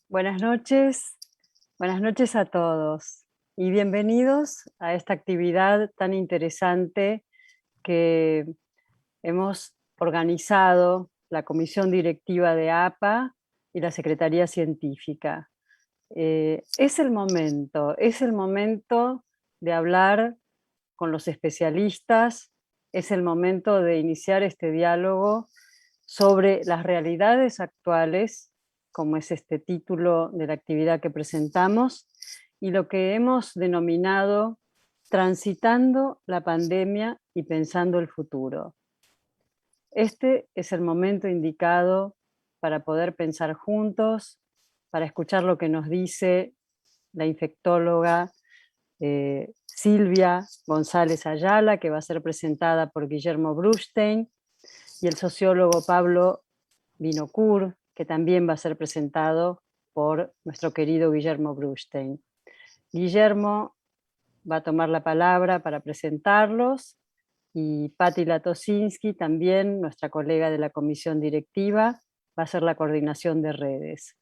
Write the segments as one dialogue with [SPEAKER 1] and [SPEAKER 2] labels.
[SPEAKER 1] Buenas noches a todos y bienvenidos a esta actividad tan interesante que hemos organizado la Comisión Directiva de APA y la Secretaría Científica. Es el momento de hablar con los especialistas, es el momento de iniciar este diálogo sobre las realidades actuales, como es este título de la actividad que presentamos, y lo que hemos denominado transitando la pandemia y pensando el futuro. Este es el momento indicado para poder pensar juntos, para escuchar lo que nos dice la infectóloga Silvia González Ayala, que va a ser presentada por Guillermo Brustein, y el sociólogo Pablo Vinocourt, que también va a ser presentado por nuestro querido Guillermo Brustein. Guillermo va a tomar la palabra para presentarlos y Patti Latosinski, también nuestra colega de la comisión directiva, va a hacer la coordinación de redes.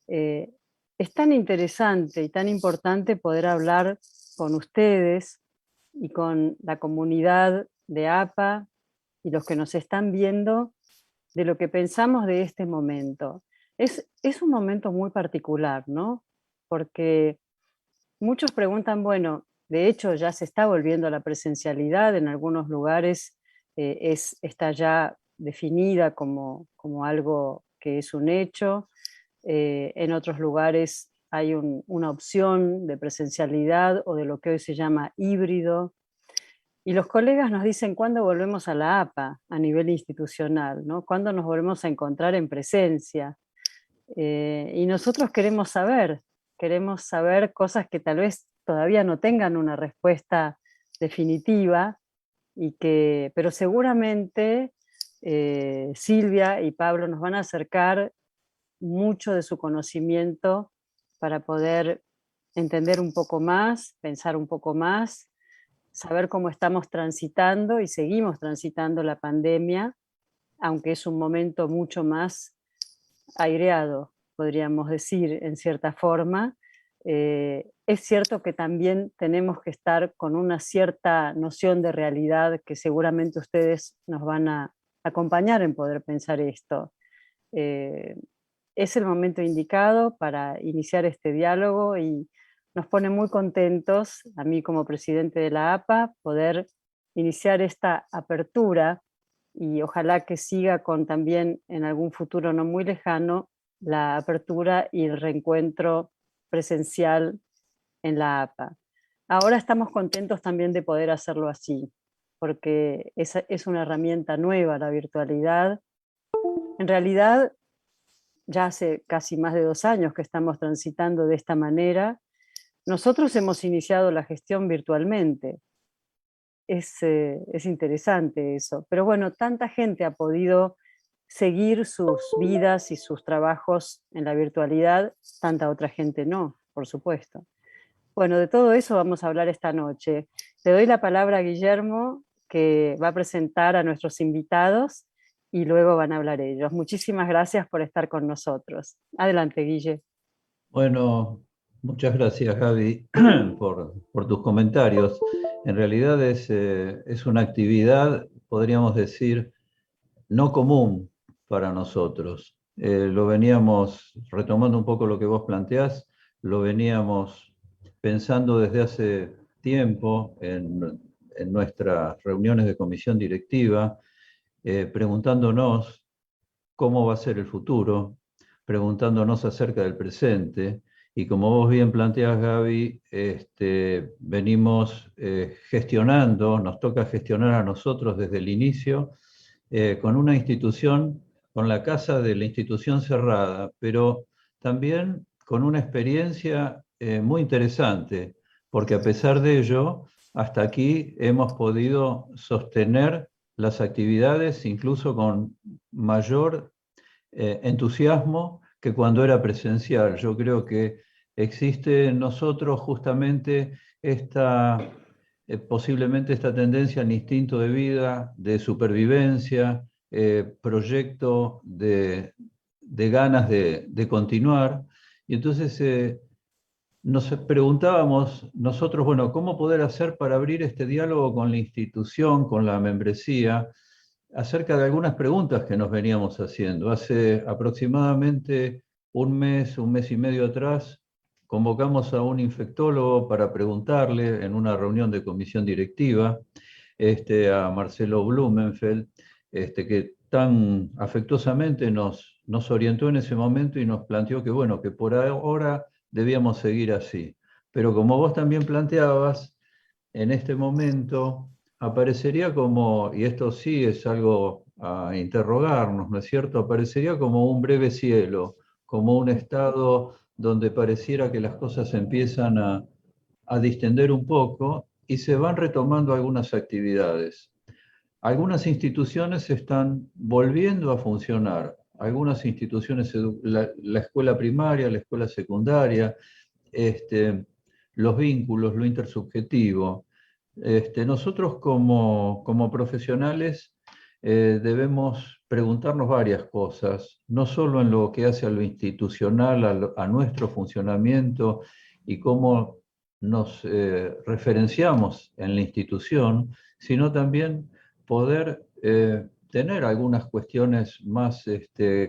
[SPEAKER 1] Es tan interesante y tan importante poder hablar con ustedes y con la comunidad de APA y los que nos están viendo de lo que pensamos de este momento. Es un momento muy particular, ¿no? Porque muchos preguntan, bueno, de hecho ya se está volviendo a la presencialidad, en algunos lugares está ya definida como algo que es un hecho, en otros lugares hay una opción de presencialidad o de lo que hoy se llama híbrido. Y los colegas nos dicen cuándo volvemos a la APA a nivel institucional, ¿no? ¿Cuándo nos volvemos a encontrar en presencia? Y nosotros queremos saber cosas que tal vez todavía no tengan una respuesta definitiva, pero seguramente Silvia y Pablo nos van a acercar mucho de su conocimiento para poder entender un poco más, pensar un poco más, saber cómo estamos transitando y seguimos transitando la pandemia, aunque es un momento mucho más aireado, podríamos decir, en cierta forma. Es cierto que también tenemos que estar con una cierta noción de realidad que seguramente ustedes nos van a acompañar en poder pensar esto. Eh, es el momento indicado para iniciar este diálogo y nos pone muy contentos, a mí como presidente de la APA, poder iniciar esta apertura y ojalá que siga con también en algún futuro no muy lejano la apertura y el reencuentro presencial en la APA. Ahora estamos contentos también de poder hacerlo así, porque es una herramienta nueva la virtualidad. En realidad, ya hace casi más de 2 años que estamos transitando de esta manera. Nosotros hemos iniciado la gestión virtualmente. Es interesante eso. Pero bueno, tanta gente ha podido seguir sus vidas y sus trabajos en la virtualidad, tanta otra gente no, por supuesto. Bueno, de todo eso vamos a hablar esta noche. Le doy la palabra a Guillermo, que va a presentar a nuestros invitados y luego van a hablar ellos. Muchísimas gracias por estar con nosotros. Adelante, Guille.
[SPEAKER 2] Bueno, muchas gracias, Gaby, por tus comentarios. En realidad es una actividad, podríamos decir, no común para nosotros. Lo veníamos, retomando un poco lo que vos planteás, lo veníamos pensando desde hace tiempo en nuestras reuniones de comisión directiva, preguntándonos cómo va a ser el futuro, preguntándonos acerca del presente. Y como vos bien planteás, Gaby, venimos gestionando, nos toca gestionar a nosotros desde el inicio, con una institución, con la casa de la institución cerrada, pero también con una experiencia muy interesante, porque a pesar de ello, hasta aquí hemos podido sostener las actividades incluso con mayor entusiasmo que cuando era presencial. Yo creo que existe en nosotros justamente posiblemente esta tendencia al instinto de vida, de supervivencia, proyecto de ganas de continuar. Y entonces nos preguntábamos nosotros, bueno, ¿cómo poder hacer para abrir este diálogo con la institución, con la membresía, acerca de algunas preguntas que nos veníamos haciendo? Hace aproximadamente un mes y medio atrás, convocamos a un infectólogo para preguntarle en una reunión de comisión directiva, a Marcelo Blumenfeld, que tan afectuosamente nos orientó en ese momento y nos planteó que, bueno, que por ahora debíamos seguir así. Pero como vos también planteabas, en este momento aparecería como, y esto sí es algo a interrogarnos, ¿no es cierto? Aparecería como un breve cielo, como un estado donde pareciera que las cosas empiezan a distender un poco y se van retomando algunas actividades. Algunas instituciones están volviendo a funcionar, algunas instituciones, la escuela primaria, la escuela secundaria, los vínculos, lo intersubjetivo. Nosotros como profesionales debemos preguntarnos varias cosas, no solo en lo que hace a lo institucional, a nuestro funcionamiento y cómo nos referenciamos en la institución, sino también poder tener algunas cuestiones más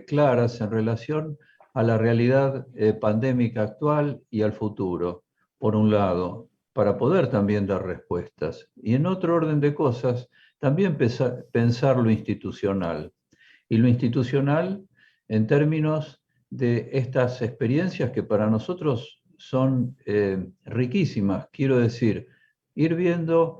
[SPEAKER 2] claras en relación a la realidad pandémica actual y al futuro, por un lado, para poder también dar respuestas. Y en otro orden de cosas, también pensar lo institucional. Y lo institucional en términos de estas experiencias que para nosotros son riquísimas. Quiero decir, ir viendo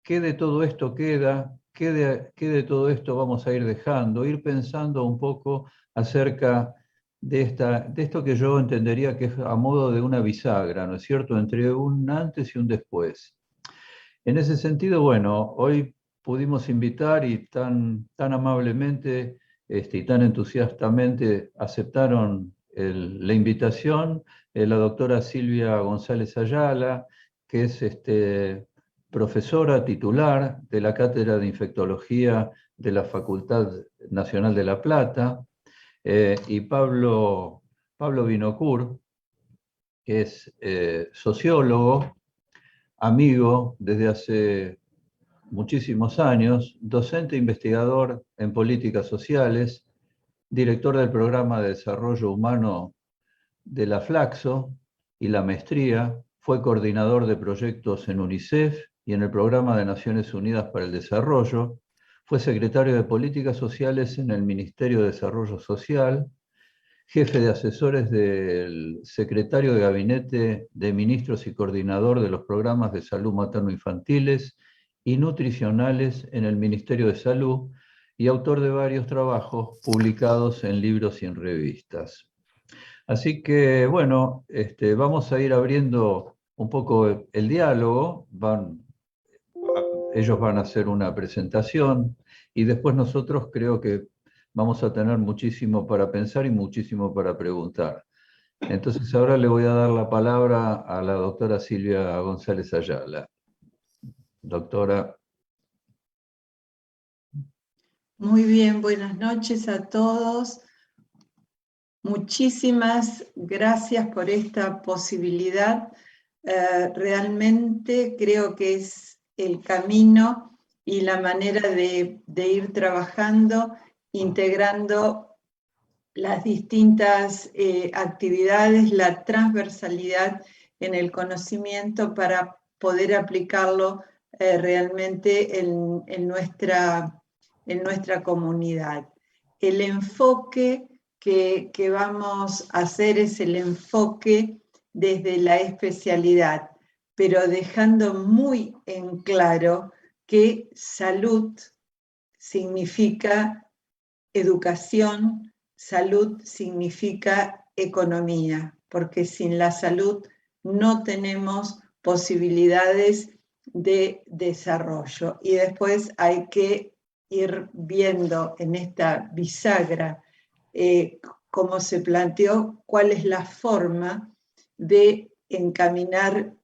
[SPEAKER 2] qué de todo esto queda, qué de todo esto vamos a ir dejando, ir pensando un poco acerca de esto que yo entendería que es a modo de una bisagra, ¿no es cierto?, entre un antes y un después. En ese sentido, bueno, hoy pudimos invitar y tan amablemente y tan entusiastamente aceptaron la invitación la doctora Silvia González Ayala, que es profesora titular de la Cátedra de Infectología de la Facultad Nacional de La Plata, y Pablo Vinocourt, que es sociólogo, amigo desde hace muchísimos años, docente e investigador en políticas sociales, director del programa de desarrollo humano de la Flaxo y la maestría, fue coordinador de proyectos en UNICEF y en el Programa de Naciones Unidas para el Desarrollo, fue secretario de Políticas Sociales en el Ministerio de Desarrollo Social, jefe de asesores del secretario de Gabinete de Ministros y coordinador de los programas de salud materno-infantiles y nutricionales en el Ministerio de Salud y autor de varios trabajos publicados en libros y en revistas. Así que, bueno, vamos a ir abriendo un poco el diálogo. Ellos van a hacer una presentación y después nosotros creo que vamos a tener muchísimo para pensar y muchísimo para preguntar. Entonces ahora le voy a dar la palabra a la doctora Silvia González Ayala. Doctora.
[SPEAKER 3] Muy bien, buenas noches a todos. Muchísimas gracias por esta posibilidad. Realmente creo que es el camino y la manera de ir trabajando, integrando las distintas actividades, la transversalidad en el conocimiento para poder aplicarlo realmente en nuestra comunidad. El enfoque que vamos a hacer es el enfoque desde la especialidad, pero dejando muy en claro que salud significa educación, salud significa economía, porque sin la salud no tenemos posibilidades de desarrollo. Y después hay que ir viendo en esta bisagra cómo se planteó, cuál es la forma de encaminar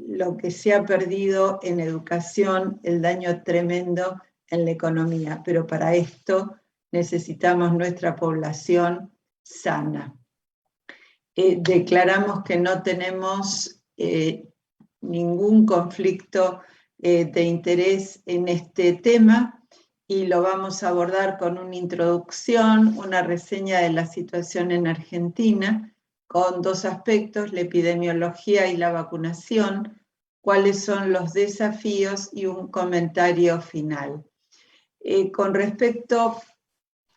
[SPEAKER 3] lo que se ha perdido en educación, el daño tremendo en la economía. Pero para esto necesitamos nuestra población sana. declaramos que no tenemos ningún conflicto de interés en este tema y lo vamos a abordar con una introducción, una reseña de la situación en Argentina, con dos aspectos, la epidemiología y la vacunación, cuáles son los desafíos y un comentario final. Con respecto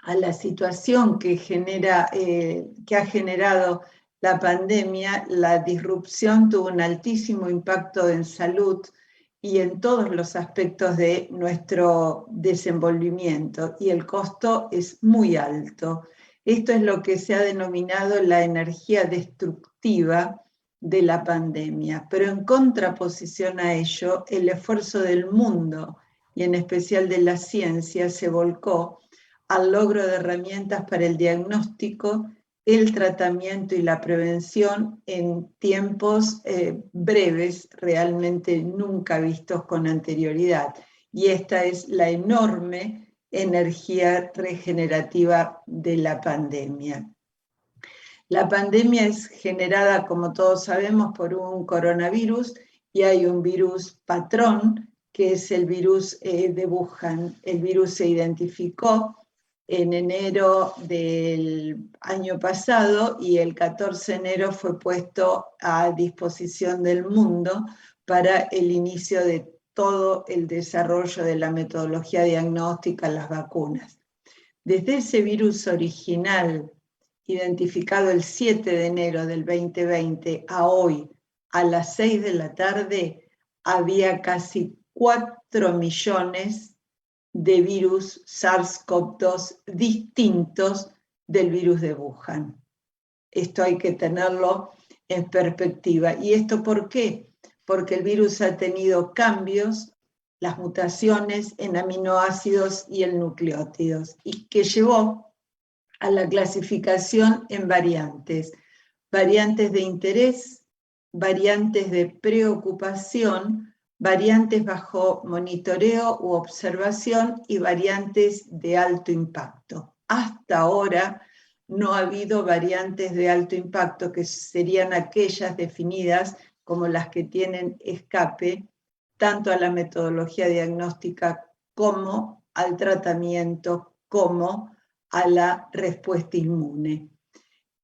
[SPEAKER 3] a la situación que ha generado la pandemia, la disrupción tuvo un altísimo impacto en salud y en todos los aspectos de nuestro desenvolvimiento, y el costo es muy alto. Esto es lo que se ha denominado la energía destructiva de la pandemia, pero en contraposición a ello, el esfuerzo del mundo, y en especial de la ciencia, se volcó al logro de herramientas para el diagnóstico, el tratamiento y la prevención en tiempos breves, realmente nunca vistos con anterioridad. Y esta es la enorme energía regenerativa de la pandemia. La pandemia es generada, como todos sabemos, por un coronavirus, y hay un virus patrón, que es el virus de Wuhan. El virus se identificó en enero del año pasado y el 14 de enero fue puesto a disposición del mundo para el inicio de todo el desarrollo de la metodología diagnóstica, las vacunas. Desde ese virus original, identificado el 7 de enero del 2020 a hoy, a las 6 de la tarde, había casi 4 millones de virus SARS-CoV-2 distintos del virus de Wuhan. Esto hay que tenerlo en perspectiva. ¿Y esto por qué? Porque el virus ha tenido cambios, las mutaciones en aminoácidos y en nucleótidos, y que llevó a la clasificación en variantes. Variantes de interés, variantes de preocupación, variantes bajo monitoreo u observación y variantes de alto impacto. Hasta ahora no ha habido variantes de alto impacto, que serían aquellas definidas como las que tienen escape tanto a la metodología diagnóstica como al tratamiento, como a la respuesta inmune.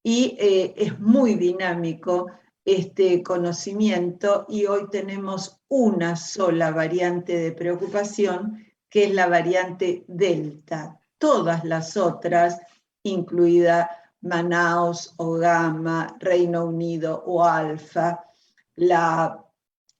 [SPEAKER 3] Y es muy dinámico este conocimiento, y hoy tenemos una sola variante de preocupación, que es la variante Delta. Todas las otras, incluida Manaus o Gamma, Reino Unido o Alfa, la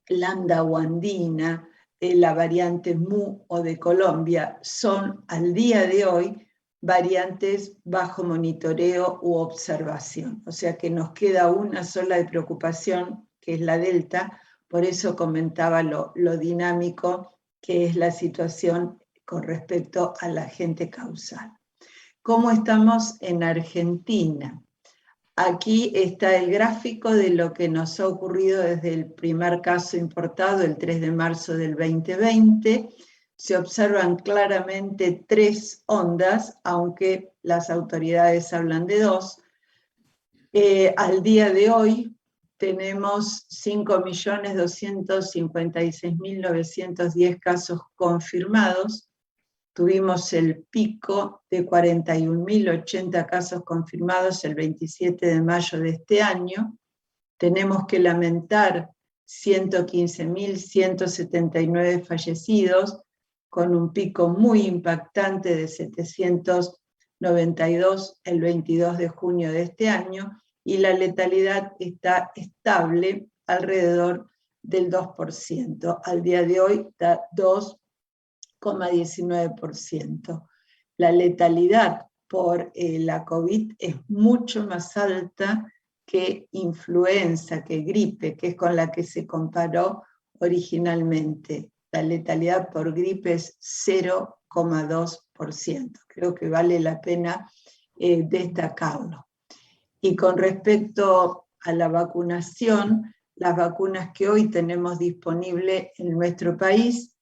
[SPEAKER 3] Lambda o Andina, la variante Mu o de Colombia, son al día de hoy variantes bajo monitoreo u observación. O sea que nos queda una sola de preocupación, que es la Delta. Por eso comentaba lo dinámico que es la situación con respecto al agente causal. ¿Cómo estamos en Argentina? Aquí está el gráfico de lo que nos ha ocurrido desde el primer caso importado, el 3 de marzo del 2020. Se observan claramente 3 ondas, aunque las autoridades hablan de 2. Al día de hoy tenemos 5.256.910 casos confirmados. Tuvimos el pico de 41.080 casos confirmados el 27 de mayo de este año. Tenemos que lamentar 115.179 fallecidos, con un pico muy impactante de 792 el 22 de junio de este año, y la letalidad está estable alrededor del 2%. Al día de hoy está 2,19%. La letalidad por la COVID es mucho más alta que influenza, que gripe, que es con la que se comparó originalmente. La letalidad por gripe es 0,2%. Creo que vale la pena destacarlo. Y con respecto a la vacunación, las vacunas que hoy tenemos disponibles en nuestro país,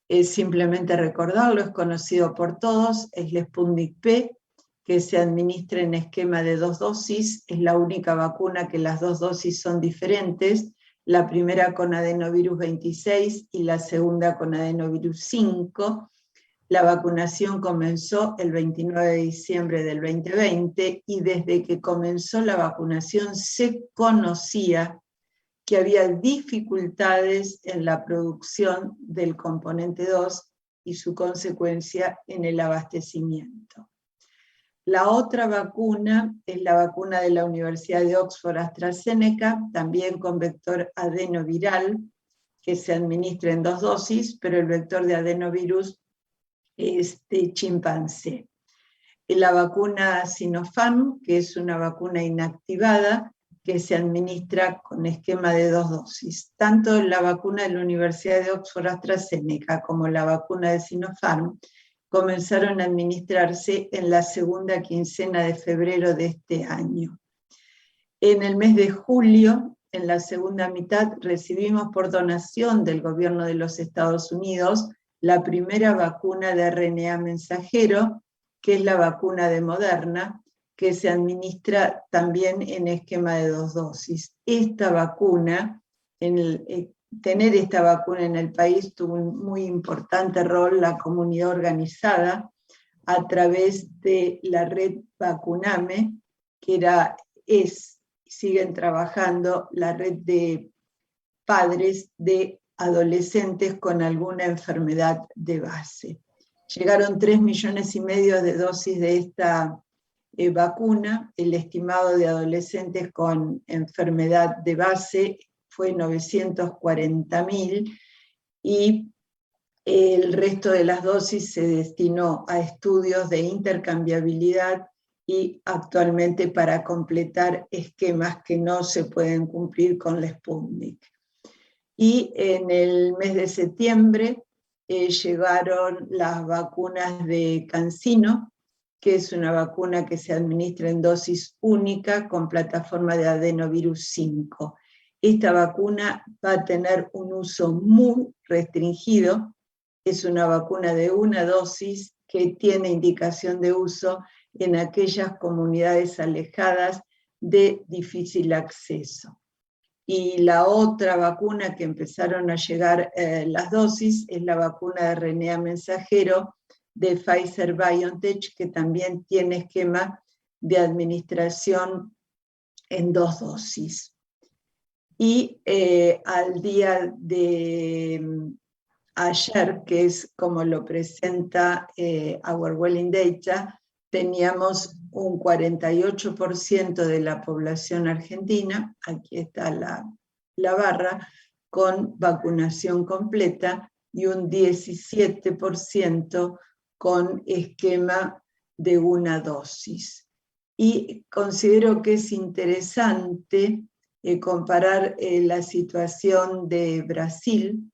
[SPEAKER 3] es simplemente recordarlo, es conocido por todos, es el Sputnik P, que se administra en esquema de 2 dosis. Es la única vacuna que las 2 dosis son diferentes, la primera con adenovirus 26 y la segunda con adenovirus 5. La vacunación comenzó el 29 de diciembre del 2020 y desde que comenzó la vacunación se conocía que había dificultades en la producción del componente 2 y su consecuencia en el abastecimiento. La otra vacuna es la vacuna de la Universidad de Oxford AstraZeneca, también con vector adenoviral, que se administra en 2 dosis, pero el vector de adenovirus es de chimpancé. La vacuna Sinopharm, que es una vacuna inactivada, que se administra con esquema de 2 dosis. Tanto la vacuna de la Universidad de Oxford AstraZeneca como la vacuna de Sinopharm comenzaron a administrarse en la segunda quincena de febrero de este año. En el mes de julio, en la segunda mitad, recibimos por donación del gobierno de los Estados Unidos la primera vacuna de RNA mensajero, que es la vacuna de Moderna, que se administra también en esquema de 2 dosis. Esta vacuna, tener esta vacuna en el país tuvo un muy importante rol la comunidad organizada a través de la red Vacuname, que siguen trabajando la red de padres de adolescentes con alguna enfermedad de base. Llegaron 3,5 millones de dosis de esta vacuna. El estimado de adolescentes con enfermedad de base fue 940.000 y el resto de las dosis se destinó a estudios de intercambiabilidad y actualmente para completar esquemas que no se pueden cumplir con la Sputnik. Y en el mes de septiembre llegaron las vacunas de CanSino, que es una vacuna que se administra en dosis única con plataforma de adenovirus 5. Esta vacuna va a tener un uso muy restringido. Es una vacuna de 1 dosis que tiene indicación de uso en aquellas comunidades alejadas de difícil acceso. Y la otra vacuna que empezaron a llegar las dosis es la vacuna de RNA mensajero de Pfizer-BioNTech, que también tiene esquema de administración en 2 dosis. Y al día de ayer, que es como lo presenta Our Welling Data, teníamos un 48% de la población argentina, aquí está la barra, con vacunación completa y un 17% con esquema de 1 dosis. Y considero que es interesante comparar la situación de Brasil,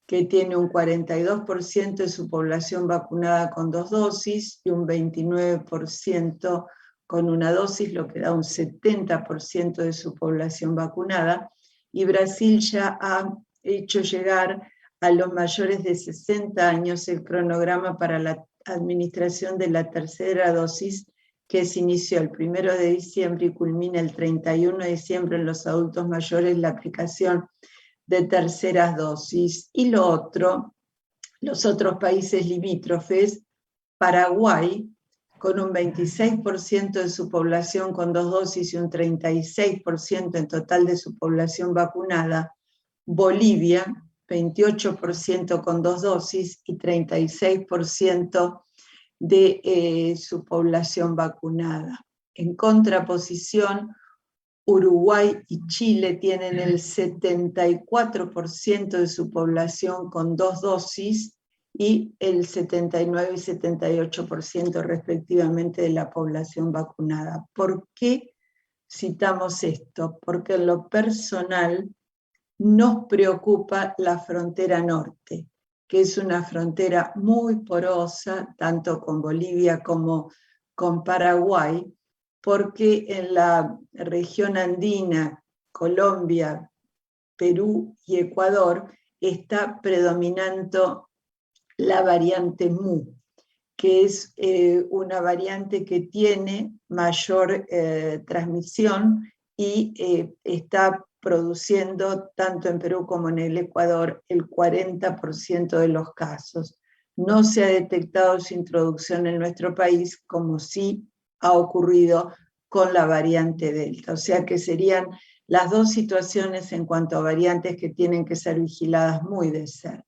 [SPEAKER 3] que tiene un 42% de su población vacunada con 2 dosis y un 29% con 1 dosis, lo que da un 70% de su población vacunada. Y Brasil ya ha hecho llegar a los mayores de 60 años el cronograma para la administración de la tercera dosis, que se inició el 1 de diciembre y culmina el 31 de diciembre en los adultos mayores, la aplicación de terceras dosis. Y lo otro, los otros países limítrofes, Paraguay, con un 26% de su población con 2 dosis y un 36% en total de su población vacunada, Bolivia, 28% con 2 dosis y 36% de su población vacunada. En contraposición, Uruguay y Chile tienen el 74% de su población con 2 dosis y el 79 y 78% respectivamente de la población vacunada. ¿Por qué citamos esto? Porque en lo personal nos preocupa la frontera norte, que es una frontera muy porosa, tanto con Bolivia como con Paraguay, porque en la región andina, Colombia, Perú y Ecuador, está predominando la variante Mu. que es una variante que tiene mayor transmisión y está produciendo, tanto en Perú como en el Ecuador, el 40% de los casos. No se ha detectado su introducción en nuestro país, como sí ha ocurrido con la variante Delta. O sea que serían las dos situaciones en cuanto a variantes que tienen que ser vigiladas muy de cerca.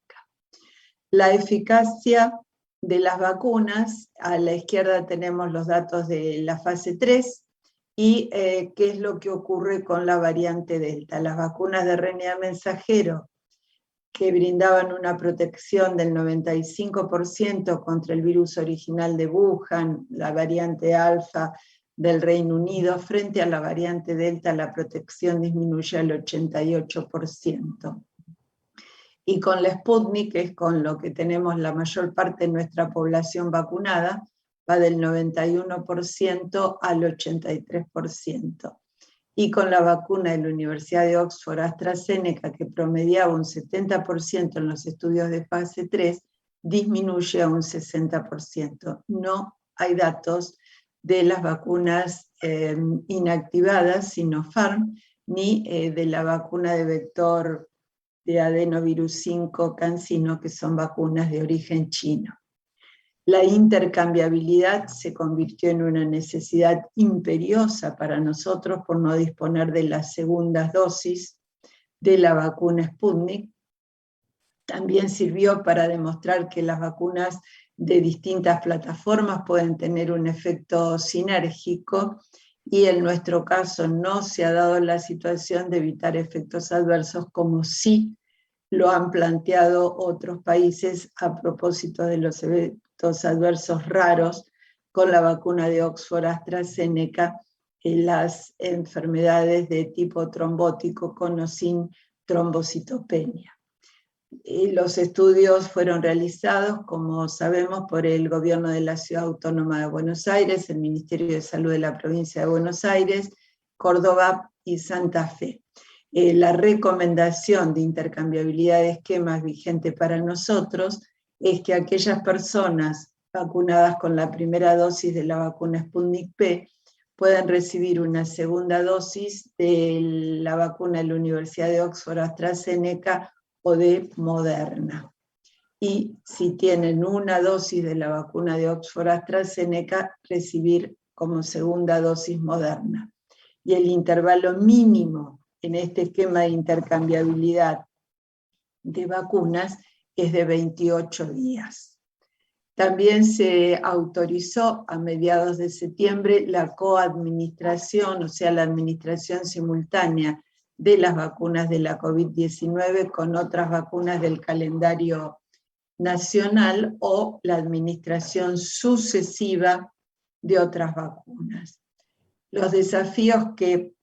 [SPEAKER 3] La eficacia de las vacunas, a la izquierda tenemos los datos de la fase 3 y qué es lo que ocurre con la variante Delta. Las vacunas de RNA mensajero, que brindaban una protección del 95% contra el virus original de Wuhan, la variante alfa del Reino Unido, frente a la variante Delta, la protección disminuye al 88%. Y con la Sputnik, que es con lo que tenemos la mayor parte de nuestra población vacunada, va del 91% al 83%. Y con la vacuna de la Universidad de Oxford AstraZeneca, que promediaba un 70% en los estudios de fase 3, disminuye a un 60%. No hay datos de las vacunas inactivadas, Sinopharm, ni de la vacuna de vector de adenovirus 5 CanSino, que son vacunas de origen chino. La intercambiabilidad se convirtió en una necesidad imperiosa para nosotros por no disponer de las segundas dosis de la vacuna Sputnik. También sirvió para demostrar que las vacunas de distintas plataformas pueden tener un efecto sinérgico, y en nuestro caso no se ha dado la situación de evitar efectos adversos como sí lo han planteado otros países a propósito de los efectos adversos raros con la vacuna de Oxford AstraZeneca en las enfermedades de tipo trombótico con o sin trombocitopenia. Los estudios fueron realizados, como sabemos, por el gobierno de la Ciudad Autónoma de Buenos Aires, el Ministerio de Salud de la Provincia de Buenos Aires, Córdoba y Santa Fe. La recomendación de intercambiabilidad de esquemas vigente para nosotros es que aquellas personas vacunadas con la primera dosis de la vacuna Sputnik P puedan recibir una segunda dosis de la vacuna de la Universidad de Oxford AstraZeneca o de Moderna. Y si tienen una dosis de la vacuna de Oxford AstraZeneca, recibir como segunda dosis Moderna. Y el intervalo mínimo en este esquema de intercambiabilidad de vacunas es de 28 días. También se autorizó a mediados de septiembre la coadministración, o sea, la administración simultánea de las vacunas de la COVID-19 con otras vacunas del calendario nacional o la administración sucesiva de otras vacunas. Los desafíos que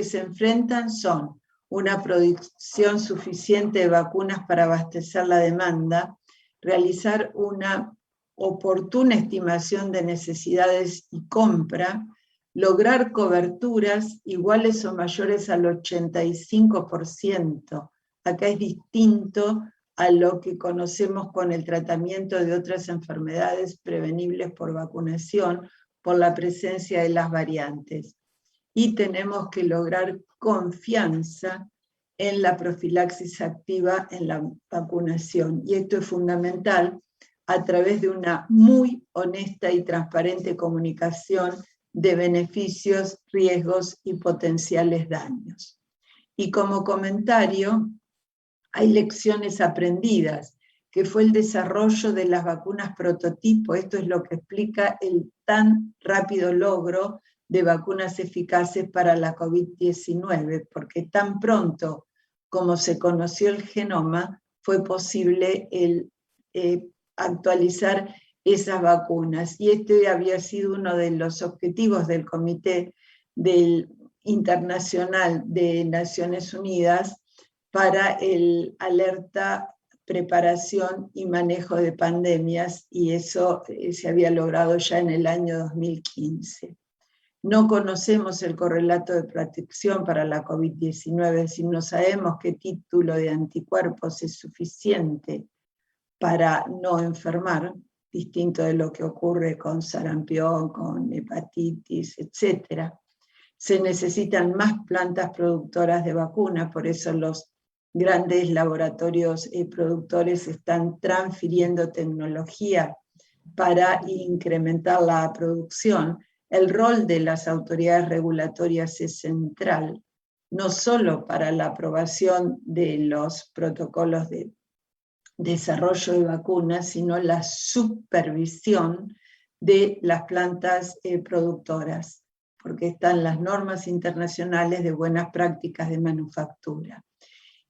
[SPEAKER 3] se enfrentan son una producción suficiente de vacunas para abastecer la demanda, realizar una oportuna estimación de necesidades y compra, lograr coberturas iguales o mayores al 85%. Acá es distinto a lo que conocemos con el tratamiento de otras enfermedades prevenibles por vacunación, por la presencia de las variantes. Y tenemos que lograr confianza en la profilaxis activa en la vacunación. Y esto es fundamental a través de una muy honesta y transparente comunicación de beneficios, riesgos y potenciales daños. Y como comentario, hay lecciones aprendidas, que fue el desarrollo de las vacunas prototipo. Esto es lo que explica el tan rápido logro de vacunas eficaces para la COVID-19, porque tan pronto como se conoció el genoma, fue posible actualizar esas vacunas. Y este había sido uno de los objetivos del Comité Internacional de Naciones Unidas para el alerta, preparación y manejo de pandemias, y eso se había logrado ya en el año 2015. No conocemos el correlato de protección para la COVID-19, si no sabemos qué título de anticuerpos es suficiente para no enfermar, distinto de lo que ocurre con sarampión, con hepatitis, etc. Se necesitan más plantas productoras de vacunas, por eso los grandes laboratorios productores están transfiriendo tecnología para incrementar la producción. El rol de las autoridades regulatorias es central, no solo para la aprobación de los protocolos de desarrollo de vacunas, sino la supervisión de las plantas productoras, porque están las normas internacionales de buenas prácticas de manufactura.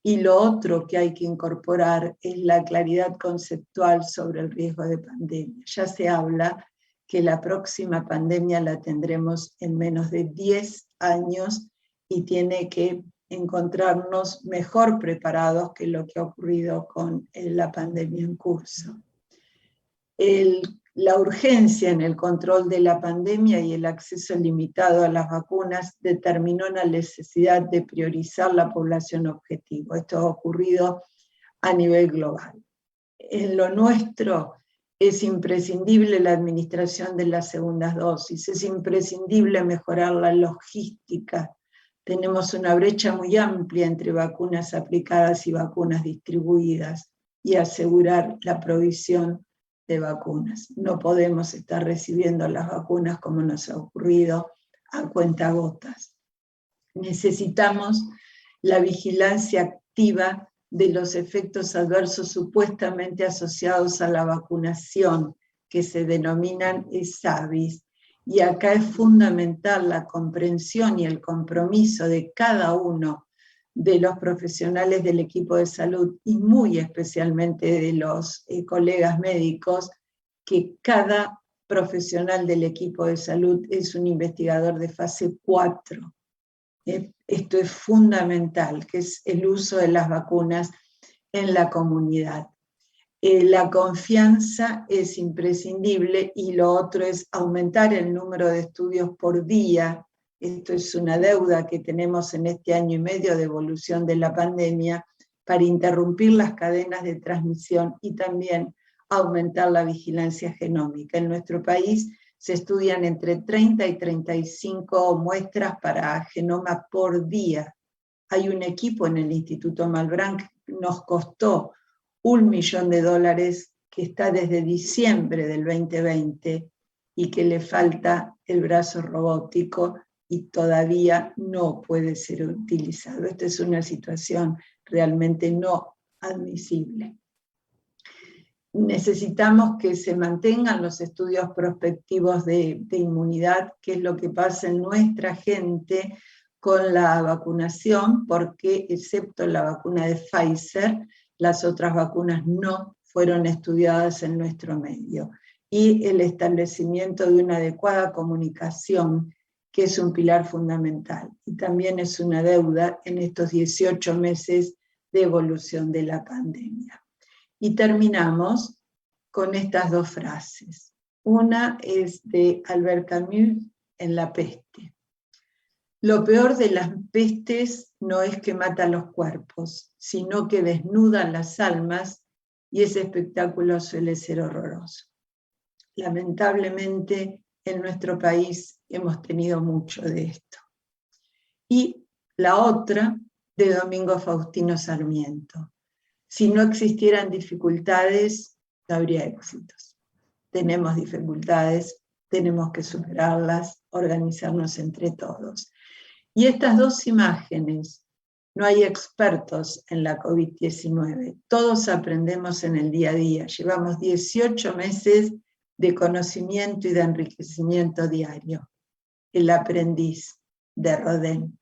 [SPEAKER 3] Y lo otro que hay que incorporar es la claridad conceptual sobre el riesgo de pandemia. Ya se habla que la próxima pandemia la tendremos en menos de 10 años y tiene que encontrarnos mejor preparados que lo que ha ocurrido con la pandemia en curso. La urgencia en el control de la pandemia y el acceso limitado a las vacunas determinó la necesidad de priorizar la población objetivo. Esto ha ocurrido a nivel global. En lo nuestro es imprescindible la administración de las segundas dosis, es imprescindible mejorar la logística. Tenemos una brecha muy amplia entre vacunas aplicadas y vacunas distribuidas y asegurar la provisión de vacunas. No podemos estar recibiendo las vacunas como nos ha ocurrido a cuentagotas. Necesitamos la vigilancia activa de los efectos adversos supuestamente asociados a la vacunación, que se denominan ESAVIS. Y acá es fundamental la comprensión y el compromiso de cada uno de los profesionales del equipo de salud y muy especialmente de los colegas médicos, que cada profesional del equipo de salud es un investigador de fase 4. Esto es fundamental, que es el uso de las vacunas en la comunidad. La confianza es imprescindible y lo otro es aumentar el número de estudios por día. Esto es una deuda que tenemos en este año y medio de evolución de la pandemia para interrumpir las cadenas de transmisión y también aumentar la vigilancia genómica. En nuestro país se estudian entre 30 y 35 muestras para genoma por día. Hay un equipo en el Instituto Malbrán que nos costó $1 millón que está desde diciembre del 2020 y que le falta el brazo robótico y todavía no puede ser utilizado. Esta es una situación realmente no admisible. Necesitamos que se mantengan los estudios prospectivos de inmunidad, que es lo que pasa en nuestra gente con la vacunación, porque excepto la vacuna de Pfizer, las otras vacunas no fueron estudiadas en nuestro medio. Y el establecimiento de una adecuada comunicación, que es un pilar fundamental. Y también es una deuda en estos 18 meses de evolución de la pandemia. Y terminamos con estas dos frases. Una es de Albert Camus en La peste. Lo peor de las pestes no es que mata los cuerpos, sino que desnudan las almas y ese espectáculo suele ser horroroso. Lamentablemente en nuestro país hemos tenido mucho de esto. Y la otra de Domingo Faustino Sarmiento. Si no existieran dificultades, no habría éxitos. Tenemos dificultades, tenemos que superarlas, organizarnos entre todos. Y estas dos imágenes, no hay expertos en la COVID-19, todos aprendemos en el día a día, llevamos 18 meses de conocimiento y de enriquecimiento diario. El aprendiz de Rodin.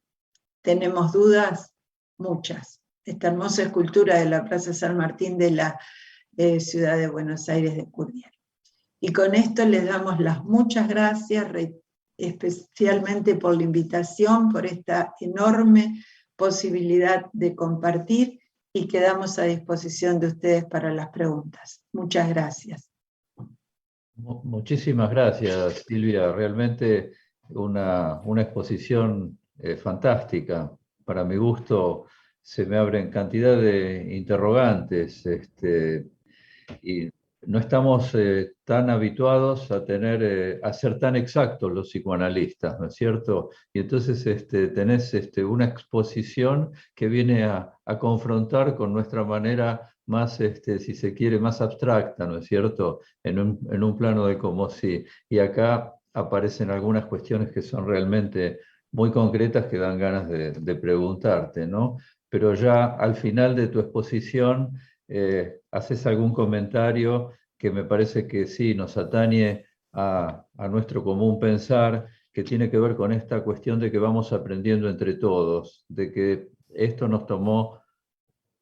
[SPEAKER 3] ¿Tenemos dudas? Muchas. Esta hermosa escultura de la Plaza San Martín de la ciudad de Buenos Aires de Currier. Y con esto les damos las muchas gracias, especialmente por la invitación, por esta enorme posibilidad de compartir y quedamos a disposición de ustedes para las preguntas. Muchas gracias.
[SPEAKER 2] Muchísimas gracias, Silvia. Realmente una exposición fantástica. Para mi gusto se me abren cantidad de interrogantes y no estamos tan habituados a a ser tan exactos los psicoanalistas, ¿no es cierto? Y entonces tenés una exposición que viene a confrontar con nuestra manera más, si se quiere, más abstracta, ¿no es cierto? En un plano de como si. Y acá aparecen algunas cuestiones que son realmente muy concretas que dan ganas de preguntarte, ¿no? Pero ya al final de tu exposición haces algún comentario que me parece que sí nos atañe a nuestro común pensar, que tiene que ver con esta cuestión de que vamos aprendiendo entre todos, de que esto nos tomó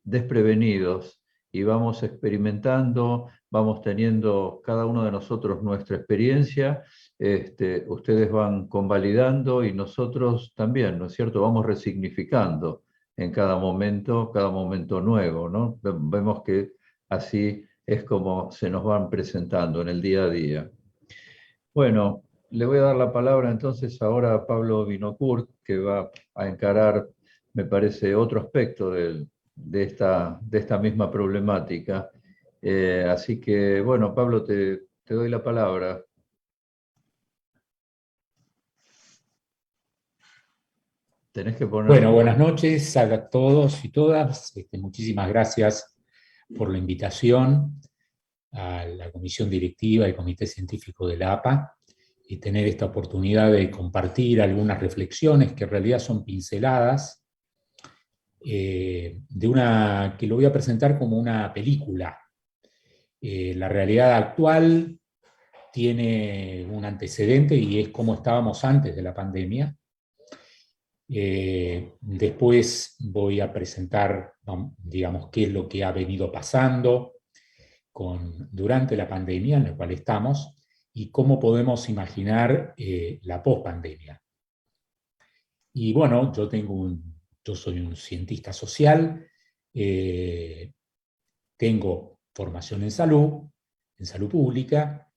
[SPEAKER 2] desprevenidos y vamos experimentando, vamos teniendo cada uno de nosotros nuestra experiencia, ustedes van convalidando y nosotros también, ¿no es cierto? Vamos resignificando en cada momento nuevo, ¿no? Vemos que así es como se nos van presentando en el día a día. Bueno, le voy a dar la palabra entonces ahora a Pablo Vinocourt, que va a encarar, me parece, otro aspecto de esta misma problemática. Así que, bueno, Pablo, te doy la palabra. Tenés que poner...
[SPEAKER 4] Bueno, buenas noches a todos y todas. Muchísimas gracias por la invitación a la comisión directiva y comité científico de la APA y tener esta oportunidad de compartir algunas reflexiones que en realidad son pinceladas de una que lo voy a presentar como una película. La realidad actual tiene un antecedente y es cómo estábamos antes de la pandemia. Después voy a presentar, digamos, qué es lo que ha venido pasando durante la pandemia en la cual estamos y cómo podemos imaginar la pospandemia. Y bueno, yo soy un cientista social, tengo formación en salud pública,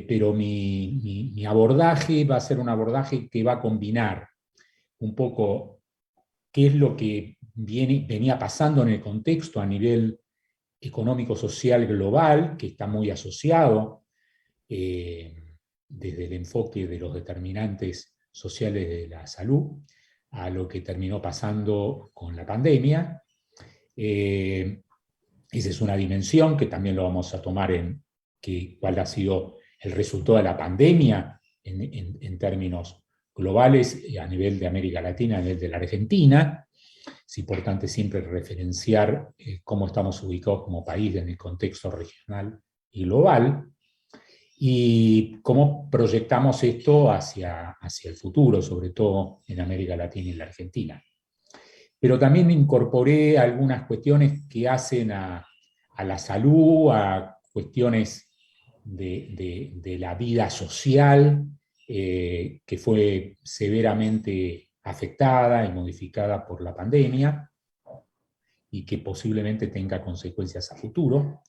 [SPEAKER 4] pero mi abordaje va a ser un abordaje que va a combinar un poco qué es lo que venía pasando en el contexto a nivel económico-social global, que está muy asociado desde el enfoque de los determinantes sociales de la salud, a lo que terminó pasando con la pandemia. Esa es una dimensión que también lo vamos a tomar cuál ha sido el resultado de la pandemia en términos globales a nivel de América Latina, a nivel de la Argentina. Es importante siempre referenciar cómo estamos ubicados como país en el contexto regional y global, y cómo proyectamos esto hacia el futuro, sobre todo en América Latina y la Argentina. Pero también incorporé algunas cuestiones que hacen a la salud, a cuestiones de la vida social, que fue severamente afectada y modificada por la pandemia y que posiblemente tenga consecuencias a futuro,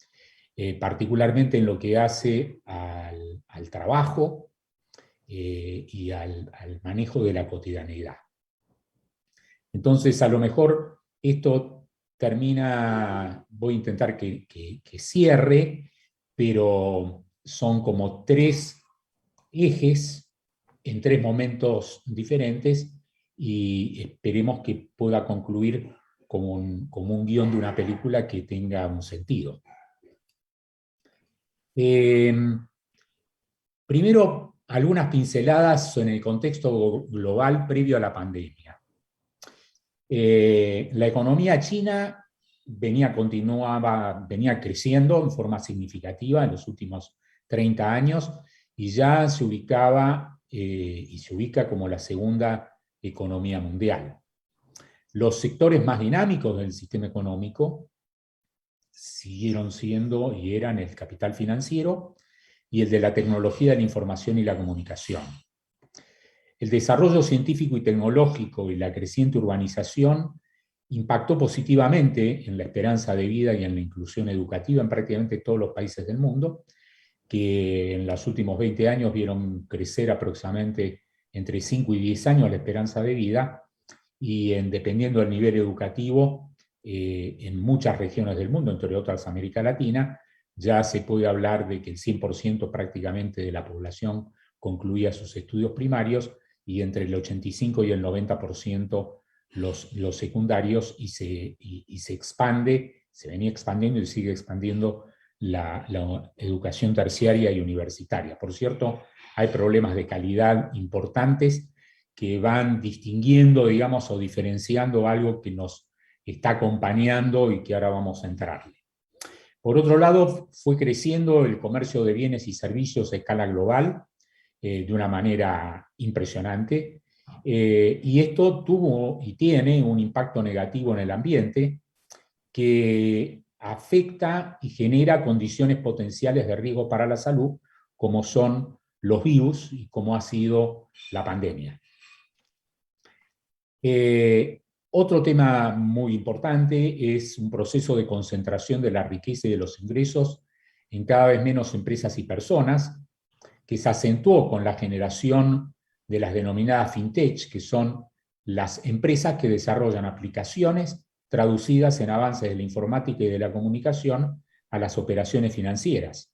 [SPEAKER 4] particularmente en lo que hace al trabajo y al manejo de la cotidianeidad. Entonces, a lo mejor esto termina, voy a intentar que cierre, pero son como 3 ejes en 3 momentos diferentes y esperemos que pueda concluir como un guión de una película que tenga un sentido. Primero, algunas pinceladas en el contexto global previo a la pandemia. La economía china venía creciendo en forma significativa en los últimos 30 años y ya se ubicaba y se ubica como la segunda economía mundial. Los sectores más dinámicos del sistema económico siguieron siendo y eran el capital financiero y el de la tecnología de la información y la comunicación. El desarrollo científico y tecnológico y la creciente urbanización impactó positivamente en la esperanza de vida y en la inclusión educativa en prácticamente todos los países del mundo, que en los últimos 20 años vieron crecer aproximadamente entre 5 y 10 años la esperanza de vida, y dependiendo del nivel educativo, en muchas regiones del mundo, entre otras América Latina, ya se puede hablar de que el 100% prácticamente de la población concluía sus estudios primarios, y entre el 85 y el 90% los secundarios, y se expande, se venía expandiendo y sigue expandiendo la educación terciaria y universitaria. Por cierto, hay problemas de calidad importantes que van distinguiendo, digamos, o diferenciando algo que nos está acompañando y que ahora vamos a entrarle. Por otro lado, fue creciendo el comercio de bienes y servicios a escala global de una manera impresionante, y esto tuvo y tiene un impacto negativo en el ambiente que afecta y genera condiciones potenciales de riesgo para la salud, como son los virus y como ha sido la pandemia. Otro tema muy importante es un proceso de concentración de la riqueza y de los ingresos en cada vez menos empresas y personas, que se acentuó con la generación de las denominadas fintech, que son las empresas que desarrollan aplicaciones traducidas en avances de la informática y de la comunicación a las operaciones financieras.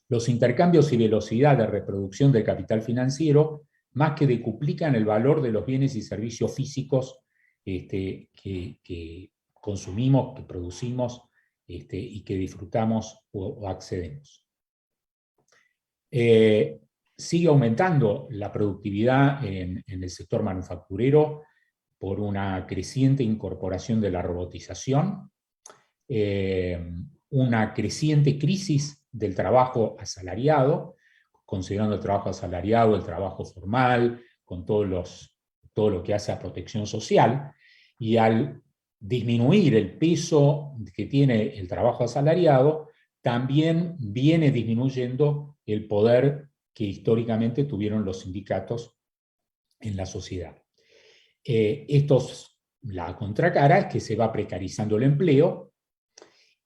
[SPEAKER 4] Los intercambios y velocidad de reproducción del capital financiero más que decuplican el valor de los bienes y servicios físicos que consumimos, que producimos y que disfrutamos o accedemos. Sigue aumentando la productividad en el sector manufacturero por una creciente incorporación de la robotización, una creciente crisis del trabajo asalariado, considerando el trabajo asalariado, el trabajo formal, con todo lo que hace a protección social, y al disminuir el peso que tiene el trabajo asalariado, también viene disminuyendo el poder que históricamente tuvieron los sindicatos en la sociedad. La contracara es que se va precarizando el empleo,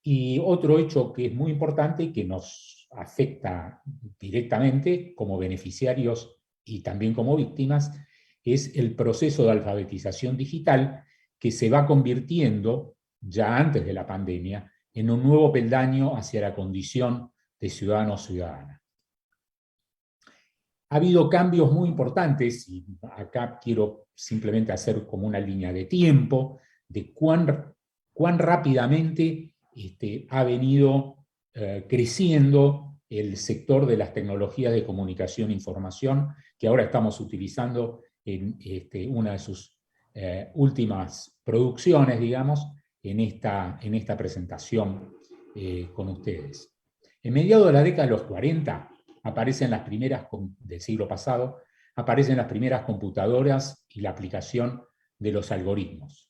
[SPEAKER 4] y otro hecho que es muy importante y que nos afecta directamente como beneficiarios y también como víctimas es el proceso de alfabetización digital, que se va convirtiendo, ya antes de la pandemia, en un nuevo peldaño hacia la condición de ciudadano o ciudadana. Ha habido cambios muy importantes, y acá quiero simplemente hacer como una línea de tiempo de cuán rápidamente ha venido creciendo el sector de las tecnologías de comunicación e información, que ahora estamos utilizando en una de sus últimas producciones, digamos, en esta presentación con ustedes. En mediados de la década de los 40, aparecen las primeras, del siglo pasado, aparecen las primeras computadoras y la aplicación de los algoritmos.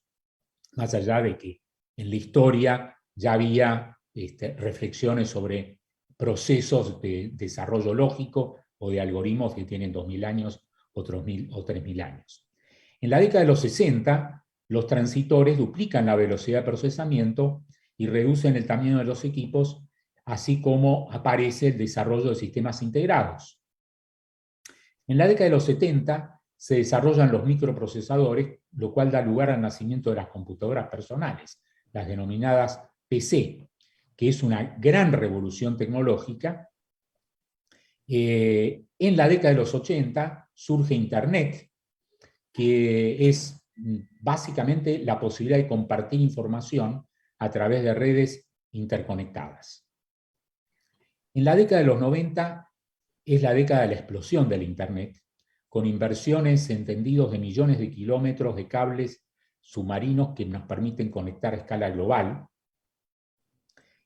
[SPEAKER 4] Más allá de que en la historia ya había reflexiones sobre procesos de desarrollo lógico o de algoritmos que tienen 2000 años o 3000 años. En la década de los 60, los transitores duplican la velocidad de procesamiento y reducen el tamaño de los equipos, así como aparece el desarrollo de sistemas integrados. En la década de los 70 se desarrollan los microprocesadores, lo cual da lugar al nacimiento de las computadoras personales, las denominadas PC, que es una gran revolución tecnológica. En la década de los 80 surge Internet, que es básicamente la posibilidad de compartir información a través de redes interconectadas. En la década de los 90 es la década de la explosión del Internet, con inversiones en tendidos de millones de kilómetros de cables submarinos que nos permiten conectar a escala global,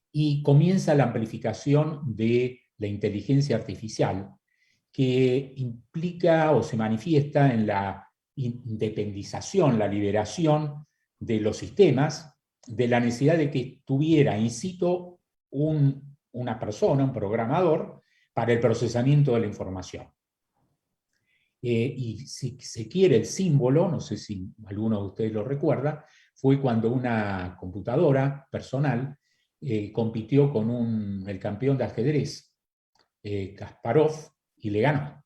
[SPEAKER 4] y comienza la amplificación de la inteligencia artificial, que implica o se manifiesta en la independización, la liberación de los sistemas, de la necesidad de que tuviera in situ una persona, un programador, para el procesamiento de la información. Y si se quiere, el símbolo, no sé si alguno de ustedes lo recuerda, fue cuando una computadora personal compitió con el campeón de ajedrez, Kasparov, y le ganó.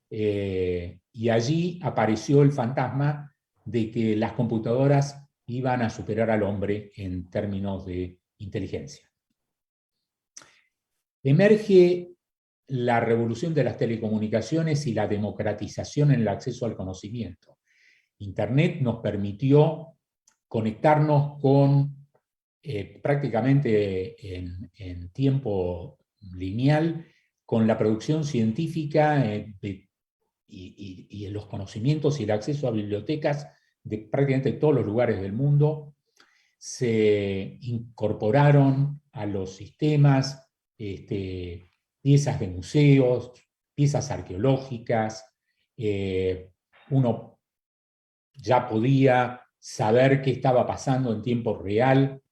[SPEAKER 4] Y allí apareció el fantasma de que las computadoras iban a superar al hombre en términos de inteligencia. Emerge la revolución de las telecomunicaciones y la democratización en el acceso al conocimiento. Internet nos permitió conectarnos con prácticamente en tiempo lineal con la producción científica y los conocimientos y el acceso a bibliotecas de prácticamente todos los lugares del mundo. Se incorporaron a los sistemas piezas de museos, piezas arqueológicas. Uno ya podía saber qué estaba pasando en tiempo real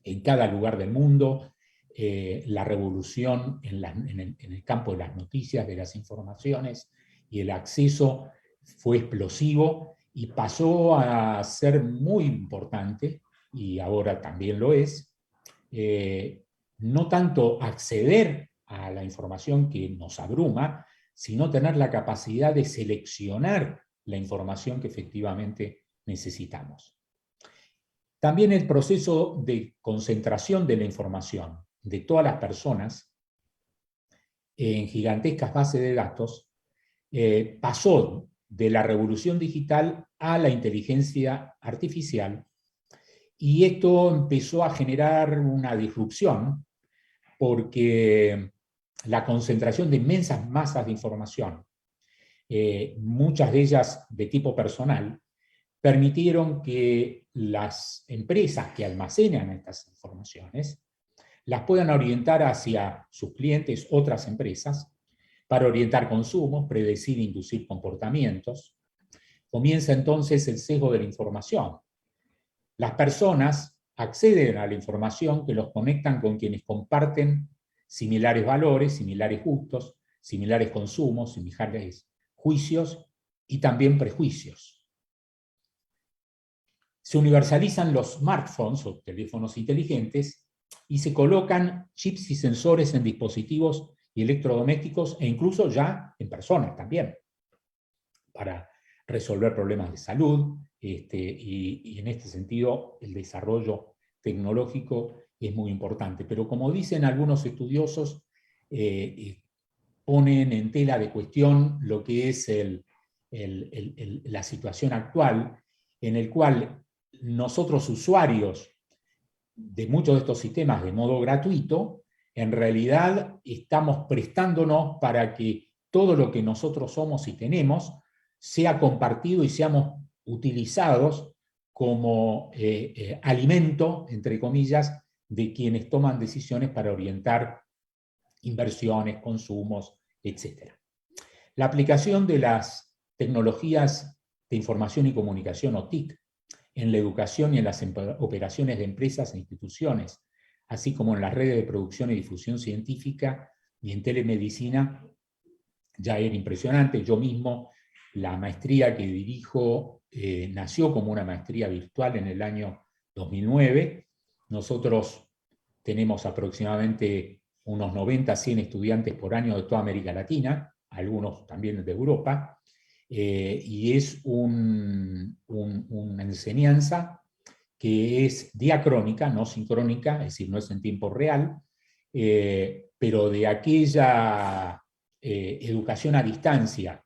[SPEAKER 4] en cada lugar del mundo. La revolución en el campo de las noticias, de las informaciones y el acceso fue explosivo y pasó a ser muy importante, y ahora también lo es, no tanto acceder a la información que nos abruma, sino tener la capacidad de seleccionar la información que efectivamente necesitamos. También el proceso de concentración de la información de todas las personas en gigantescas bases de datos pasó de la revolución digital a la inteligencia artificial, y esto empezó a generar una disrupción porque la concentración de inmensas masas de información, muchas de ellas de tipo personal, permitieron que las empresas que almacenan estas informaciones las puedan orientar hacia sus clientes, otras empresas, para orientar consumos, predecir e inducir comportamientos. Comienza entonces el sesgo de la información. Las personas acceden a la información que los conectan con quienes comparten similares valores, similares gustos, similares consumos, similares juicios y también prejuicios. Se universalizan los smartphones o teléfonos inteligentes y se colocan chips y sensores en dispositivos y electrodomésticos e incluso ya en personas también, para resolver problemas de salud, y en este sentido el desarrollo tecnológico es muy importante. Pero como dicen algunos estudiosos, ponen en tela de cuestión lo que es la situación actual, en el cual nosotros, usuarios de muchos de estos sistemas de modo gratuito, en realidad estamos prestándonos para que todo lo que nosotros somos y tenemos sea compartido y seamos utilizados como alimento, entre comillas, de quienes toman decisiones para orientar inversiones, consumos, etc. La aplicación de las tecnologías de información y comunicación, o TIC, en la educación y en las operaciones de empresas e instituciones, así como en las redes de producción y difusión científica y en telemedicina, ya era impresionante. Yo mismo, la maestría que dirijo nació como una maestría virtual en el año 2009. Nosotros tenemos aproximadamente unos 90, 100 estudiantes por año de toda América Latina, algunos también de Europa, y es una enseñanza que es diacrónica, no sincrónica, es decir, no es en tiempo real, pero de aquella educación a distancia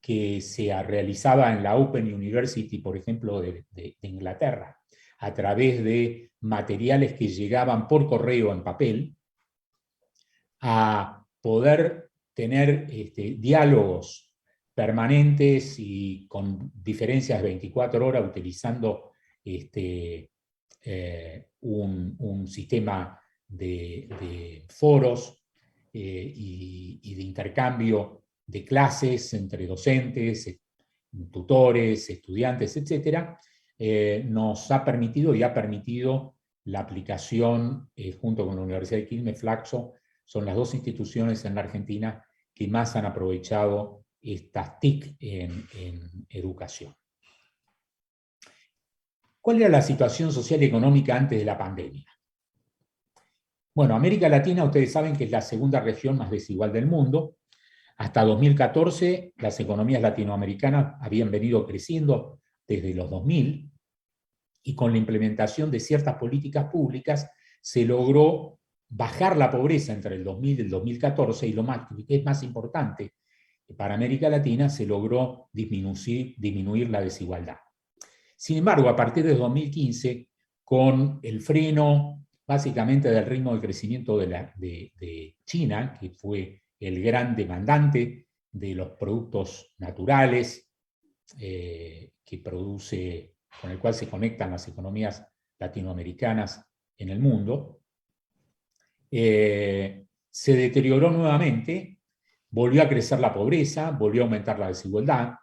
[SPEAKER 4] que se realizaba en la Open University, por ejemplo, de Inglaterra, a través de materiales que llegaban por correo en papel, a poder tener diálogos permanentes y con diferencias de 24 horas utilizando un sistema de foros y de intercambio de clases entre docentes, tutores, estudiantes, etc., nos ha permitido y ha permitido la aplicación, junto con la Universidad de Quilmes, Flaxo, son las dos instituciones en la Argentina que más han aprovechado estas TIC en educación. ¿Cuál era la situación social y económica antes de la pandemia? Bueno, América Latina, ustedes saben que es la segunda región más desigual del mundo. Hasta 2014, las economías latinoamericanas habían venido creciendo desde los 2000, y con la implementación de ciertas políticas públicas se logró bajar la pobreza entre el 2000 y el 2014, y lo que es más importante, para América Latina se logró disminuir la desigualdad. Sin embargo, a partir de 2015, con el freno básicamente del ritmo de crecimiento de China, que fue el gran demandante de los productos naturales con el cual se conectan las economías latinoamericanas en el mundo, se deterioró nuevamente, volvió a crecer la pobreza, volvió a aumentar la desigualdad,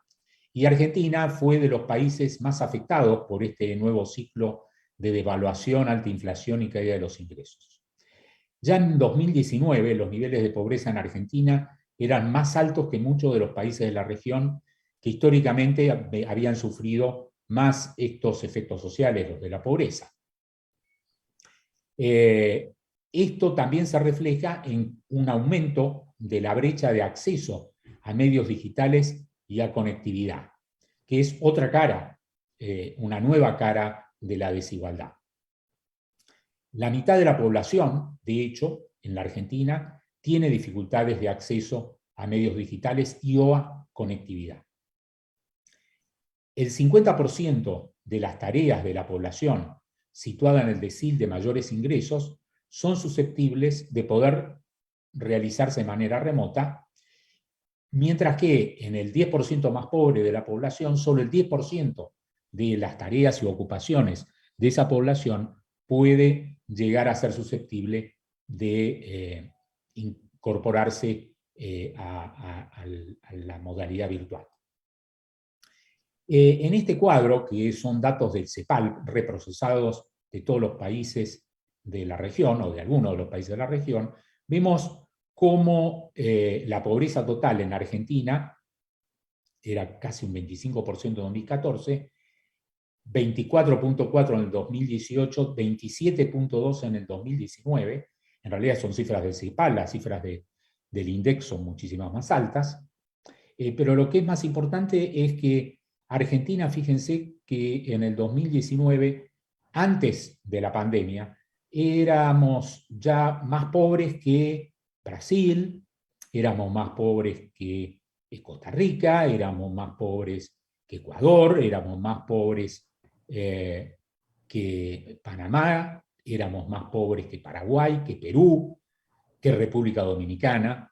[SPEAKER 4] y Argentina fue de los países más afectados por este nuevo ciclo de devaluación, alta inflación y caída de los ingresos. Ya en 2019 los niveles de pobreza en Argentina eran más altos que muchos de los países de la región que históricamente habían sufrido más estos efectos sociales, los de la pobreza. Esto también se refleja en un aumento de la brecha de acceso a medios digitales y a conectividad, que es otra cara, una nueva cara de la desigualdad. La mitad de la población, de hecho, en la Argentina, tiene dificultades de acceso a medios digitales y o a conectividad. El 50% de las tareas de la población situada en el decil de mayores ingresos son susceptibles de poder realizarse de manera remota, mientras que en el 10% más pobre de la población, solo el 10% de las tareas y ocupaciones de esa población puede llegar a ser susceptible de incorporarse a la modalidad virtual. En este cuadro, que son datos del CEPAL reprocesados de todos los países de la región, o de algunos de los países de la región, vemos cómo la pobreza total en Argentina era casi un 25% en 2014, 24.4 en el 2018, 27.2 en el 2019. En realidad son cifras del CEPAL, las cifras del INDEC son muchísimas más altas. Pero lo que es más importante es que Argentina, fíjense que en el 2019, antes de la pandemia, éramos ya más pobres que Brasil, éramos más pobres que Costa Rica, éramos más pobres que Ecuador, éramos más pobres que Panamá, éramos más pobres que Paraguay, que Perú, que República Dominicana.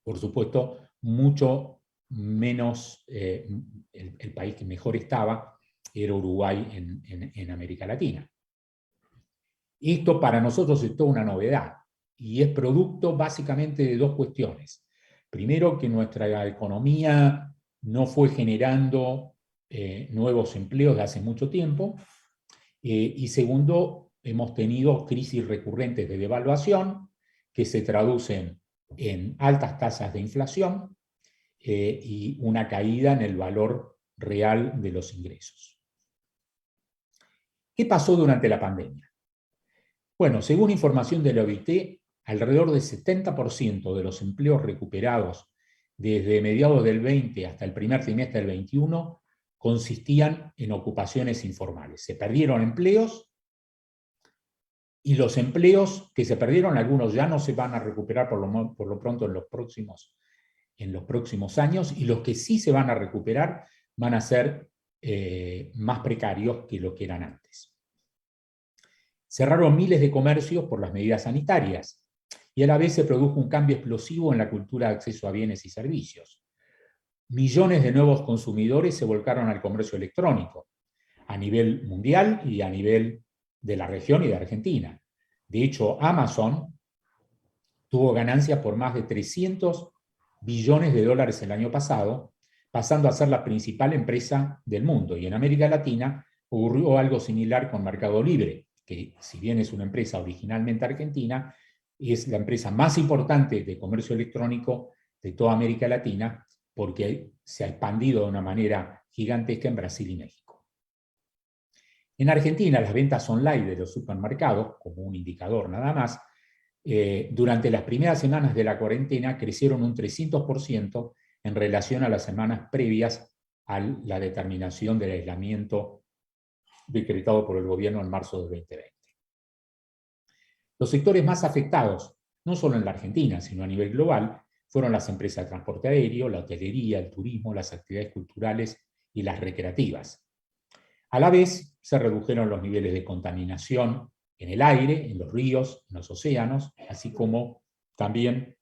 [SPEAKER 4] Por supuesto, mucho menos, el país que mejor estaba era Uruguay en América Latina. Esto para nosotros es toda una novedad y es producto básicamente de dos cuestiones. Primero, que nuestra economía no fue generando nuevos empleos de hace mucho tiempo, y segundo, hemos tenido crisis recurrentes de devaluación que se traducen en altas tasas de inflación y una caída en el valor real de los ingresos. ¿Qué pasó durante la pandemia? Bueno, según información de la OIT, alrededor del 70% de los empleos recuperados desde mediados del 20 hasta el primer trimestre del 21 consistían en ocupaciones informales. Se perdieron empleos, y los empleos que se perdieron, algunos ya no se van a recuperar por lo pronto en los próximos años, y los que sí se van a recuperar van a ser más precarios que lo que eran antes. Cerraron miles de comercios por las medidas sanitarias, y a la vez se produjo un cambio explosivo en la cultura de acceso a bienes y servicios. Millones de nuevos consumidores se volcaron al comercio electrónico, a nivel mundial y a nivel de la región y de Argentina. De hecho, Amazon tuvo ganancias por más de 300 billones de dólares el año pasado, pasando a ser la principal empresa del mundo. Y en América Latina ocurrió algo similar con Mercado Libre, que si bien es una empresa originalmente argentina, es la empresa más importante de comercio electrónico de toda América Latina, porque se ha expandido de una manera gigantesca en Brasil y México. En Argentina, las ventas online de los supermercados, como un indicador nada más, durante las primeras semanas de la cuarentena crecieron un 300% en relación a las semanas previas a la determinación del aislamiento decretado por el gobierno en marzo de 2020. Los sectores más afectados, no solo en la Argentina, sino a nivel global, fueron las empresas de transporte aéreo, la hotelería, el turismo, las actividades culturales y las recreativas. A la vez, se redujeron los niveles de contaminación en el aire, en los ríos, en los océanos, así como también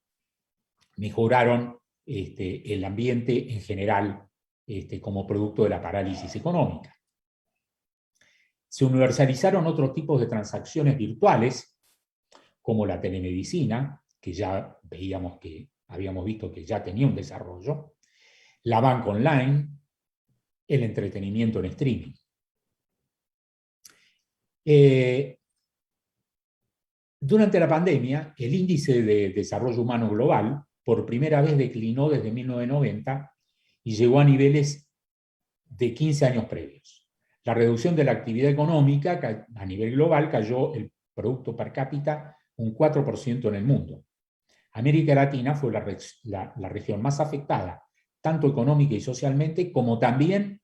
[SPEAKER 4] mejoraron el ambiente en general como producto de la parálisis económica. Se universalizaron otros tipos de transacciones virtuales, como la telemedicina, que ya habíamos visto que ya tenía un desarrollo, la banca online, el entretenimiento en streaming. Durante la pandemia, el índice de desarrollo humano global por primera vez declinó desde 1990 y llegó a niveles de 15 años previos. La reducción de la actividad económica a nivel global cayó el Producto Per cápita un 4% en el mundo. América Latina fue la región más afectada, tanto económica y socialmente, como también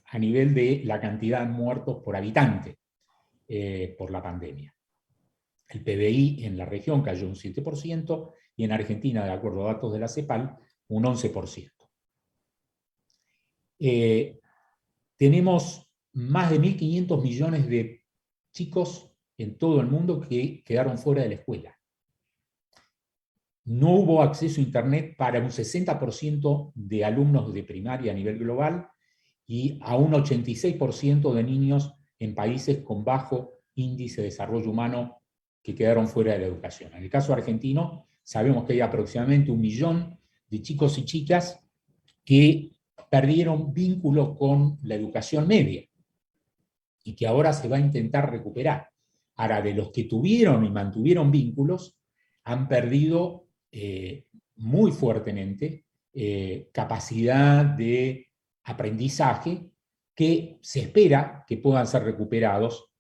[SPEAKER 4] a nivel de la cantidad de muertos por habitante por la pandemia. El PBI en la región cayó un 7% y en Argentina, de acuerdo a datos de la CEPAL, un 11%. Tenemos más de 1.500 millones de chicos en todo el mundo que quedaron fuera de la escuela. No hubo acceso a Internet para un 60% de alumnos de primaria a nivel global y a un 86% de niños en países con bajo índice de desarrollo humano que quedaron fuera de la educación. En el caso argentino, sabemos que hay aproximadamente 1 millón de chicos y chicas que perdieron vínculo con la educación media y que ahora se va a intentar recuperar. Ahora, de los que tuvieron y mantuvieron vínculos, han perdido muy fuertemente capacidad de aprendizaje que se espera que puedan ser recuperados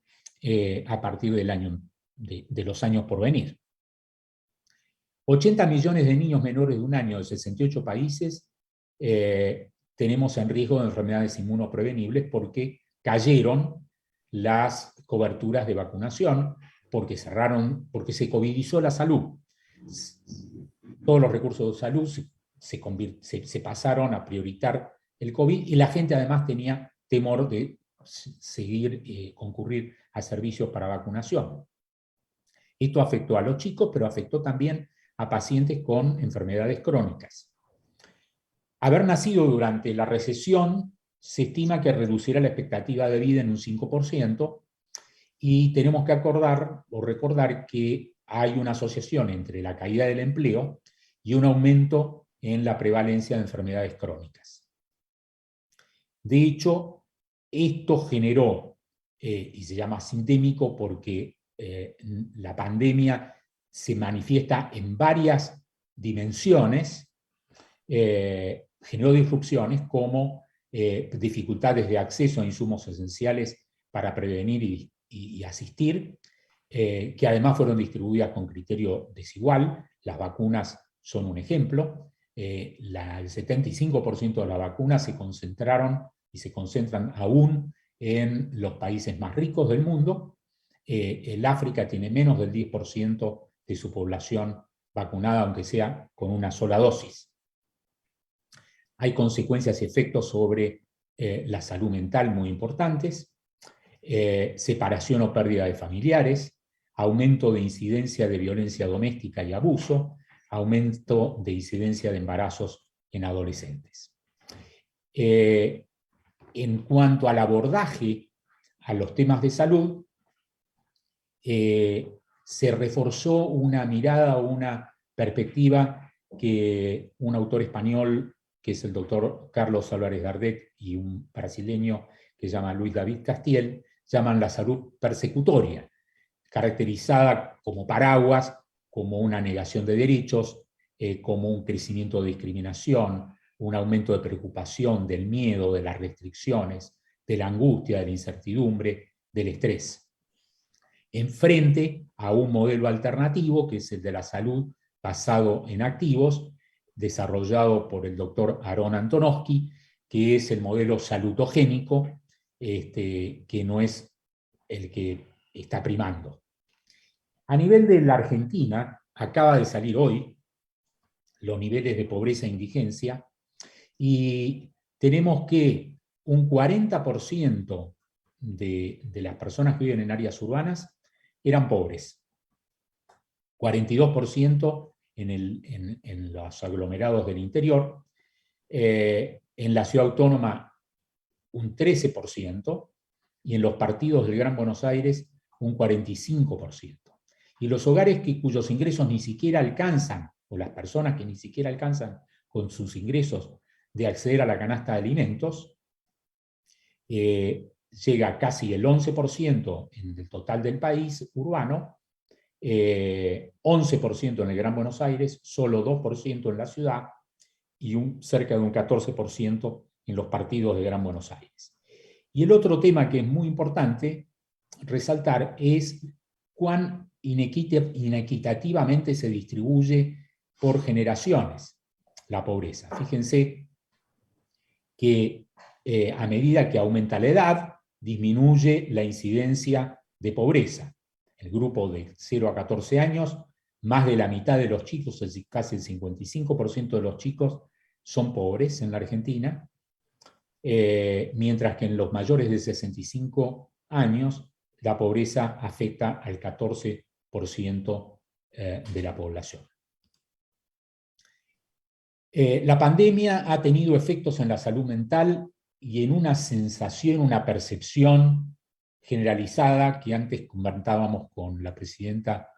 [SPEAKER 4] a partir del año, de los años por venir. 80 millones de niños menores de 1 año de 68 países tenemos en riesgo de enfermedades inmunoprevenibles porque cayeron las coberturas de vacunación, porque se covidizó la salud. Todos los recursos de salud se pasaron a priorizar el COVID y la gente además tenía temor de concurrir a servicios para vacunación. Esto afectó a los chicos, pero afectó también a pacientes con enfermedades crónicas. Haber nacido durante la recesión se estima que reducirá la expectativa de vida en un 5%, y tenemos que recordar que hay una asociación entre la caída del empleo y un aumento en la prevalencia de enfermedades crónicas. De hecho, esto generó, y se llama sindémico porque la pandemia se manifiesta en varias dimensiones, generó disrupciones como dificultades de acceso a insumos esenciales para prevenir y asistir, que además fueron distribuidas con criterio desigual. Las vacunas son un ejemplo. El 75% de las vacunas se concentraron y se concentran aún en los países más ricos del mundo. El África tiene menos del 10% de su población vacunada, aunque sea con una sola dosis. Hay consecuencias y efectos sobre la salud mental muy importantes. Separación o pérdida de familiares, aumento de incidencia de violencia doméstica y abuso, aumento de incidencia de embarazos en adolescentes. En cuanto al abordaje a los temas de salud, se reforzó una mirada o una perspectiva que un autor español, que es el doctor Carlos Álvarez Gardet, y un brasileño que se llama Luis David Castiel, llaman la salud persecutoria, caracterizada como paraguas, como una negación de derechos, como un crecimiento de discriminación, un aumento de preocupación, del miedo, de las restricciones, de la angustia, de la incertidumbre, del estrés. Enfrente a un modelo alternativo, que es el de la salud basado en activos, desarrollado por el doctor Aaron Antonovsky, que es el modelo salutogénico, que no es el que está primando. A nivel de la Argentina, acaba de salir hoy los niveles de pobreza e indigencia, y tenemos que un 40% de las personas que viven en áreas urbanas eran pobres, 42% en los aglomerados del interior, en la ciudad autónoma un 13%, y en los partidos del Gran Buenos Aires un 45%. Y los hogares cuyos ingresos ni siquiera alcanzan, o las personas que ni siquiera alcanzan con sus ingresos de acceder a la canasta de alimentos, llega casi el 11% en el total del país urbano, 11% en el Gran Buenos Aires, solo 2% en la ciudad, y cerca de un 14% en los partidos de Gran Buenos Aires. Y el otro tema que es muy importante resaltar es cuán inequitativamente se distribuye por generaciones la pobreza. Fíjense que a medida que aumenta la edad, disminuye la incidencia de pobreza. El grupo de 0 a 14 años, más de la mitad de los chicos, casi el 55% de los chicos, son pobres en la Argentina, mientras que en los mayores de 65 años la pobreza afecta al 14% de la población. La pandemia ha tenido efectos en la salud mental y en una sensación, una percepción generalizada que antes comentábamos con la presidenta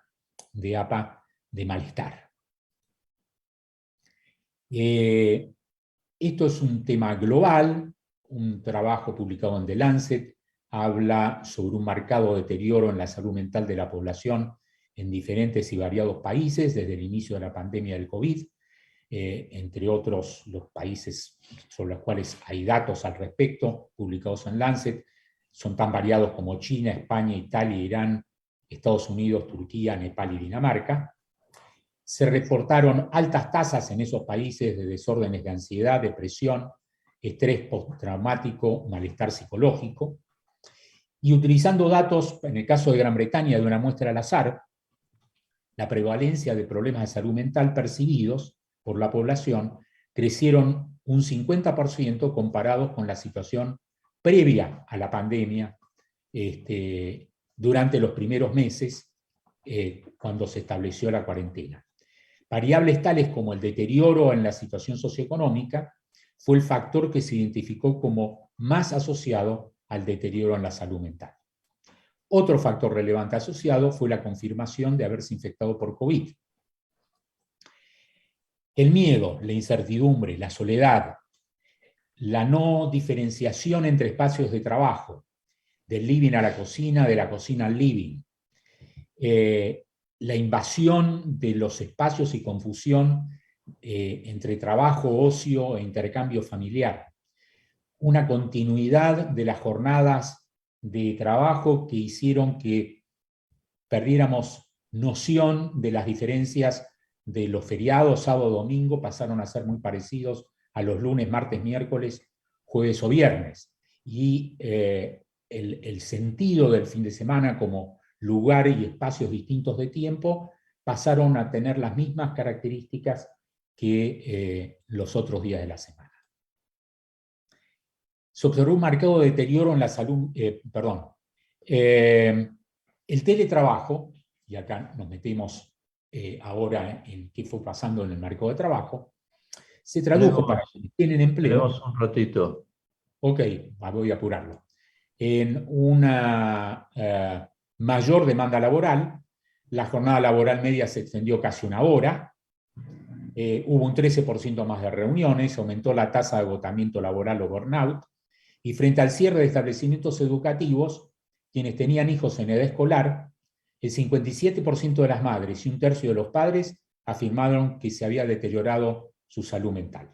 [SPEAKER 4] de APA de malestar. Esto es un tema global. Un trabajo publicado en The Lancet habla sobre un marcado deterioro en la salud mental de la población en diferentes y variados países desde el inicio de la pandemia del COVID, entre otros los países sobre los cuales hay datos al respecto publicados en Lancet, son tan variados como China, España, Italia, Irán, Estados Unidos, Turquía, Nepal y Dinamarca. Se reportaron altas tasas en esos países de desórdenes de ansiedad, depresión, estrés postraumático, malestar psicológico. Y utilizando datos, en el caso de Gran Bretaña, de una muestra al azar, la prevalencia de problemas de salud mental percibidos por la población crecieron un 50% comparados con la situación previa a la pandemia, durante los primeros meses, cuando se estableció la cuarentena. Variables tales como el deterioro en la situación socioeconómica fue el factor que se identificó como más asociado al deterioro en la salud mental. Otro factor relevante asociado fue la confirmación de haberse infectado por COVID. El miedo, la incertidumbre, la soledad, la no diferenciación entre espacios de trabajo, del living a la cocina, de la cocina al living, la invasión de los espacios y confusión entre trabajo, ocio e intercambio familiar, una continuidad de las jornadas de trabajo que hicieron que perdiéramos noción de las diferencias de los feriados, sábado, domingo, pasaron a ser muy parecidos a los lunes, martes, miércoles, jueves o viernes. Y el sentido del fin de semana como lugar y espacios distintos de tiempo pasaron a tener las mismas características que los otros días de la semana. Se observó un marcado deterioro en la salud, el teletrabajo, y acá nos metemos ahora en qué fue pasando en el mercado de trabajo, se tradujo para quienes tienen empleo.
[SPEAKER 2] Tenemos un ratito.
[SPEAKER 4] Ok, voy a apurarlo. En una mayor demanda laboral, la jornada laboral media se extendió casi una hora, hubo un 13% más de reuniones, aumentó la tasa de agotamiento laboral o burnout, y frente al cierre de establecimientos educativos, quienes tenían hijos en edad escolar, el 57% de las madres y un tercio de los padres afirmaron que se había deteriorado su salud mental.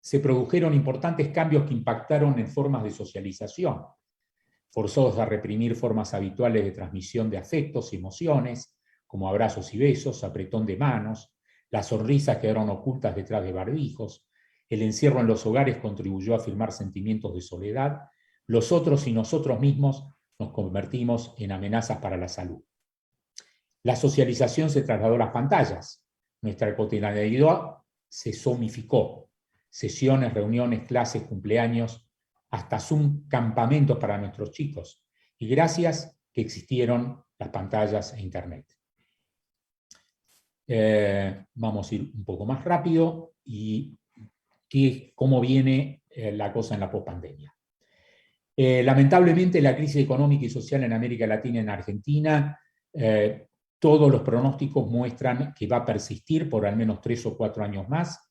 [SPEAKER 4] Se produjeron importantes cambios que impactaron en formas de socialización, forzados a reprimir formas habituales de transmisión de afectos y emociones, como abrazos y besos, apretón de manos, las sonrisas quedaron ocultas detrás de barbijos, el encierro en los hogares contribuyó a afirmar sentimientos de soledad, los otros y nosotros mismos nos convertimos en amenazas para la salud. La socialización se trasladó a las pantallas. Nuestra cotidianidad se zoomificó. Sesiones, reuniones, clases, cumpleaños, hasta Zoom, campamentos para nuestros chicos. Y gracias que existieron las pantallas e Internet. Vamos a ir un poco más rápido y cómo viene la cosa en la pospandemia. Lamentablemente, la crisis económica y social en América Latina y en Argentina, todos los pronósticos muestran que va a persistir por al menos 3 o 4 años más,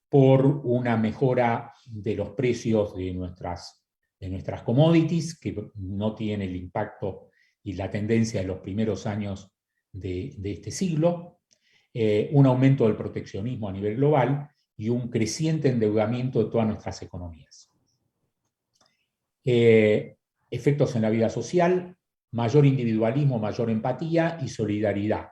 [SPEAKER 4] por una mejora de los precios de nuestras commodities, que no tiene el impacto y la tendencia de los primeros años de este siglo, un aumento del proteccionismo a nivel global y un creciente endeudamiento de todas nuestras economías. Efectos en la vida social, mayor individualismo, mayor empatía y solidaridad.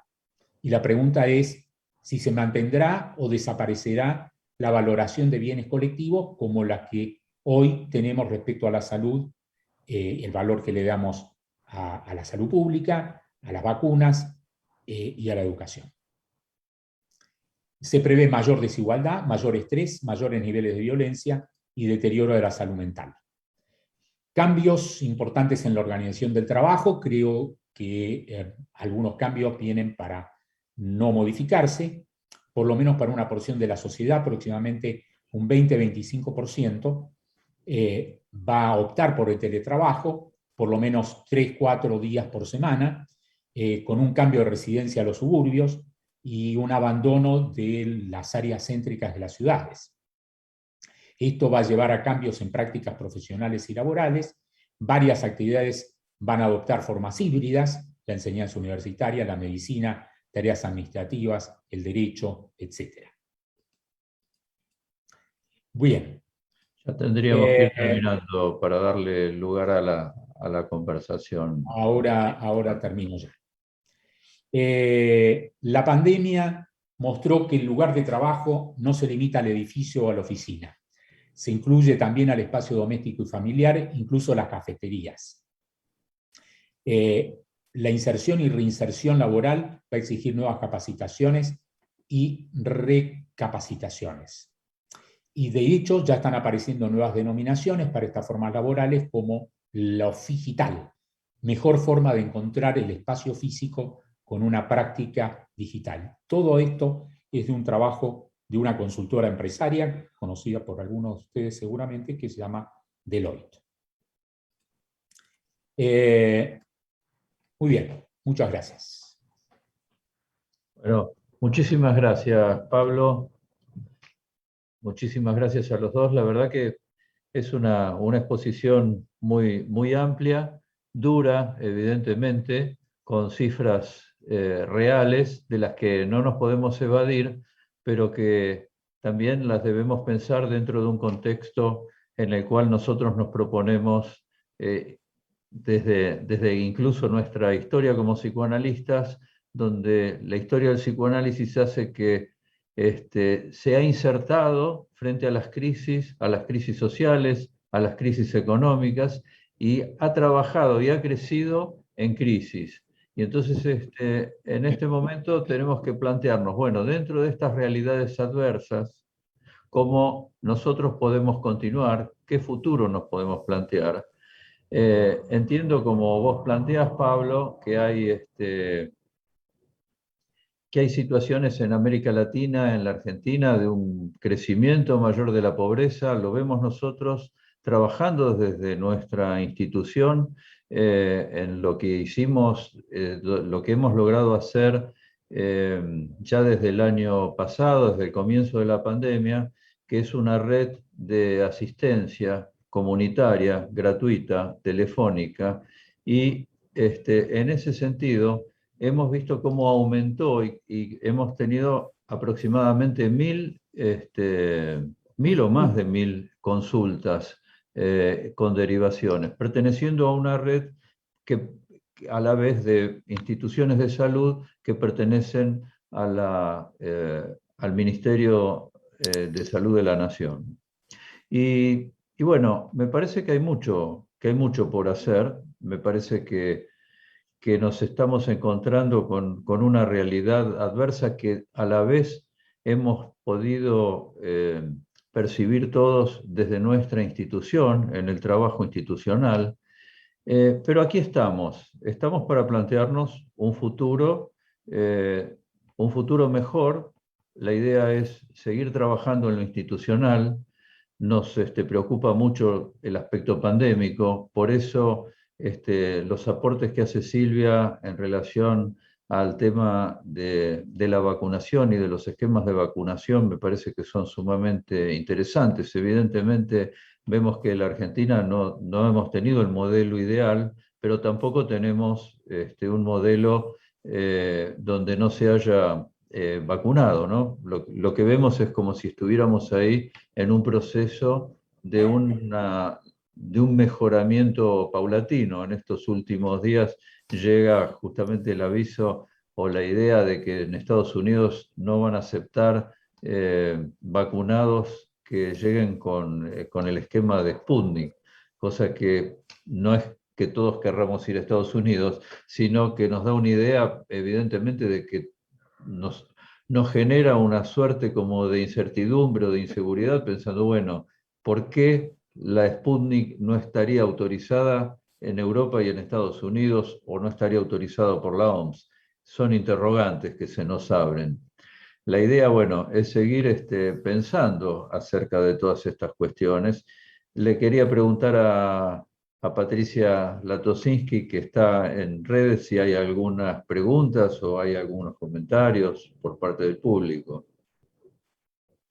[SPEAKER 4] Y la pregunta es si se mantendrá o desaparecerá la valoración de bienes colectivos como la que hoy tenemos respecto a la salud, el valor que le damos a la salud pública, a las vacunas y a la educación. Se prevé mayor desigualdad, mayor estrés, mayores niveles de violencia y deterioro de la salud mental. Cambios importantes en la organización del trabajo, creo que algunos cambios vienen para no modificarse, por lo menos para una porción de la sociedad, aproximadamente un 20-25%, va a optar por el teletrabajo, por lo menos 3-4 días por semana, con un cambio de residencia a los suburbios y un abandono de las áreas céntricas de las ciudades. Esto va a llevar a cambios en prácticas profesionales y laborales. Varias actividades van a adoptar formas híbridas, la enseñanza universitaria, la medicina, tareas administrativas, el derecho, etc. Bien.
[SPEAKER 2] Ya tendríamos que ir terminando para darle lugar a la conversación.
[SPEAKER 4] Ahora termino ya. La pandemia mostró que el lugar de trabajo no se limita al edificio o a la oficina. Se incluye también al espacio doméstico y familiar, incluso las cafeterías. La inserción y reinserción laboral va a exigir nuevas capacitaciones y recapacitaciones. Y de hecho ya están apareciendo nuevas denominaciones para estas formas laborales como la ofigital, mejor forma de encontrar el espacio físico con una práctica digital. Todo esto es de un trabajo de una consultora empresaria, conocida por algunos de ustedes seguramente, que se llama Deloitte. Muy bien, muchas gracias.
[SPEAKER 2] Bueno, muchísimas gracias, Pablo. Muchísimas gracias a los dos. La verdad que es una exposición muy amplia, dura, evidentemente, con cifras reales de las que no nos podemos evadir, pero que también las debemos pensar dentro de un contexto en el cual nosotros nos proponemos, desde incluso nuestra historia como psicoanalistas, donde la historia del psicoanálisis hace que se ha insertado frente a las crisis sociales, a las crisis económicas, y ha trabajado y ha crecido en crisis. Y entonces en este momento tenemos que plantearnos, bueno, dentro de estas realidades adversas, cómo nosotros podemos continuar, qué futuro nos podemos plantear. Entiendo, como vos planteas, Pablo, que hay situaciones en América Latina, en la Argentina, de un crecimiento mayor de la pobreza. Lo vemos nosotros trabajando desde nuestra institución en lo que hicimos, lo que hemos logrado hacer ya desde el año pasado, desde el comienzo de la pandemia, que es una red de asistencia comunitaria, gratuita, telefónica, y en ese sentido hemos visto cómo aumentó y hemos tenido aproximadamente 1.000 o más de 1.000 consultas con derivaciones, perteneciendo a una red que a la vez de instituciones de salud que pertenecen a al Ministerio de Salud de la Nación. Y bueno, me parece que hay mucho por hacer. me parece que nos estamos encontrando con una realidad adversa que a la vez hemos podido percibir todos desde nuestra institución, en el trabajo institucional. Pero aquí estamos para plantearnos un futuro mejor. La idea es seguir trabajando en lo institucional. Nos preocupa mucho el aspecto pandémico, por eso los aportes que hace Silvia en relación al tema de la vacunación y de los esquemas de vacunación me parece que son sumamente interesantes. Evidentemente vemos que en la Argentina no hemos tenido el modelo ideal, pero tampoco tenemos un modelo donde no se haya vacunado, ¿no? Lo que vemos es como si estuviéramos ahí en un proceso de un mejoramiento paulatino. En estos últimos días llega justamente el aviso o la idea de que en Estados Unidos no van a aceptar vacunados que lleguen con el esquema de Sputnik, cosa que no es que todos querramos ir a Estados Unidos, sino que nos da una idea, evidentemente, de que nos genera una suerte como de incertidumbre o de inseguridad, pensando, bueno, ¿por qué la Sputnik no estaría autorizada en Europa y en Estados Unidos o no estaría autorizado por la OMS? Son interrogantes que se nos abren. La idea, bueno, es seguir pensando acerca de todas estas cuestiones. Le quería preguntar a Patricia Latosinski, que está en redes, si hay algunas preguntas o hay algunos comentarios por parte del público.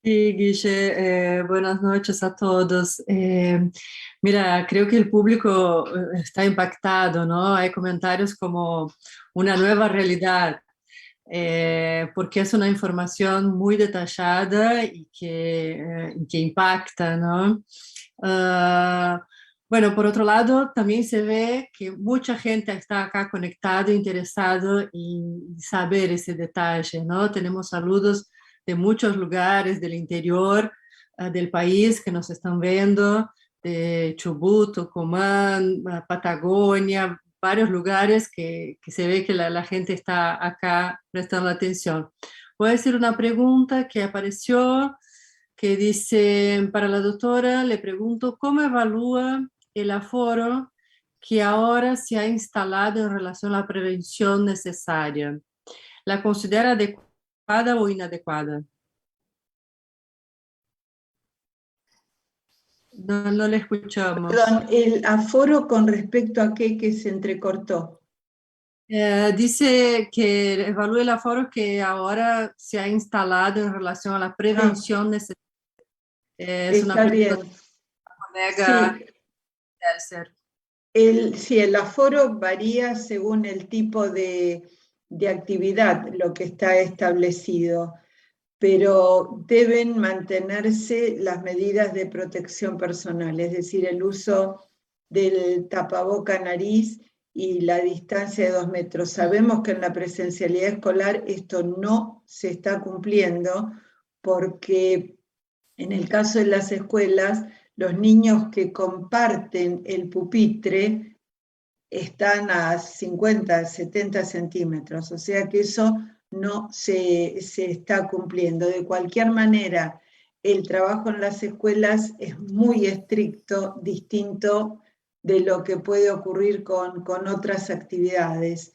[SPEAKER 5] Sí, Guille, buenas noches a todos. Mira, creo que el público está impactado, ¿no? Hay comentarios como una nueva realidad, porque es una información muy detallada y que impacta, ¿no? Bueno, por otro lado, también se ve que mucha gente está acá conectada, interesado en saber ese detalle, ¿no? Tenemos saludos de muchos lugares del interior del país que nos están viendo, de Chubut, Tucumán, Patagonia, varios lugares que se ve que la gente está acá prestando atención. Voy a decir una pregunta que apareció, que dice, para la doctora, le pregunto, ¿cómo evalúa el aforo que ahora se ha instalado en relación a la prevención necesaria? ¿La considera adecuada o inadecuada? No le escuchamos.
[SPEAKER 3] Perdón, ¿el aforo con respecto a qué que se entrecortó?
[SPEAKER 5] Dice que evalúe el aforo que ahora se ha instalado en relación a la prevención necesaria. Es
[SPEAKER 3] Está
[SPEAKER 5] una
[SPEAKER 3] bien.
[SPEAKER 5] pregunta de colega Elser.
[SPEAKER 3] Sí, el aforo varía según el tipo de actividad, lo que está establecido, pero deben mantenerse las medidas de protección personal, es decir, el uso del tapaboca nariz y la distancia de 2 metros. Sabemos que en la presencialidad escolar esto no se está cumpliendo porque en el caso de las escuelas, los niños que comparten el pupitre están a 50, 70 centímetros, o sea que eso no se está cumpliendo. De cualquier manera, el trabajo en las escuelas es muy estricto, distinto de lo que puede ocurrir con otras actividades,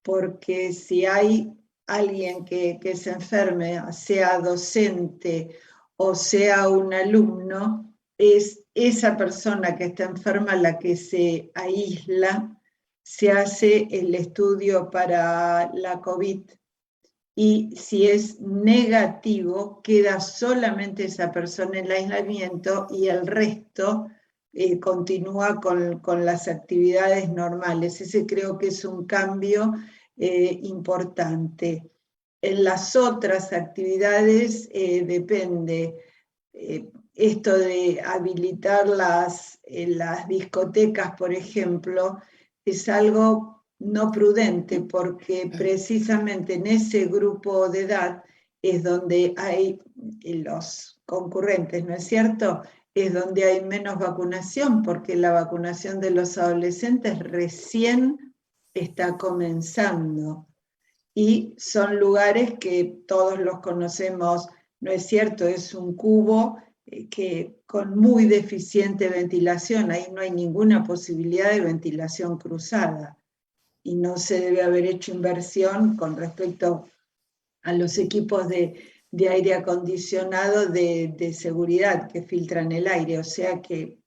[SPEAKER 3] porque si hay alguien que se enferme, sea docente o sea un alumno, es esa persona que está enferma la que se aísla, se hace el estudio para la COVID y si es negativo, queda solamente esa persona en el aislamiento y el resto continúa con las actividades normales. Ese creo que es un cambio importante. En las otras actividades depende. Esto de habilitar las discotecas, por ejemplo, es algo no prudente porque precisamente en ese grupo de edad es donde hay los concurrentes, ¿no es cierto? es donde hay menos vacunación, porque la vacunación de los adolescentes recién está comenzando. Y son lugares que todos los conocemos, no es cierto, es un cubo que con muy deficiente ventilación, ahí no hay ninguna posibilidad de ventilación cruzada. Y no se debe haber hecho inversión con respecto a los equipos de aire acondicionado de seguridad que filtran el aire. O sea que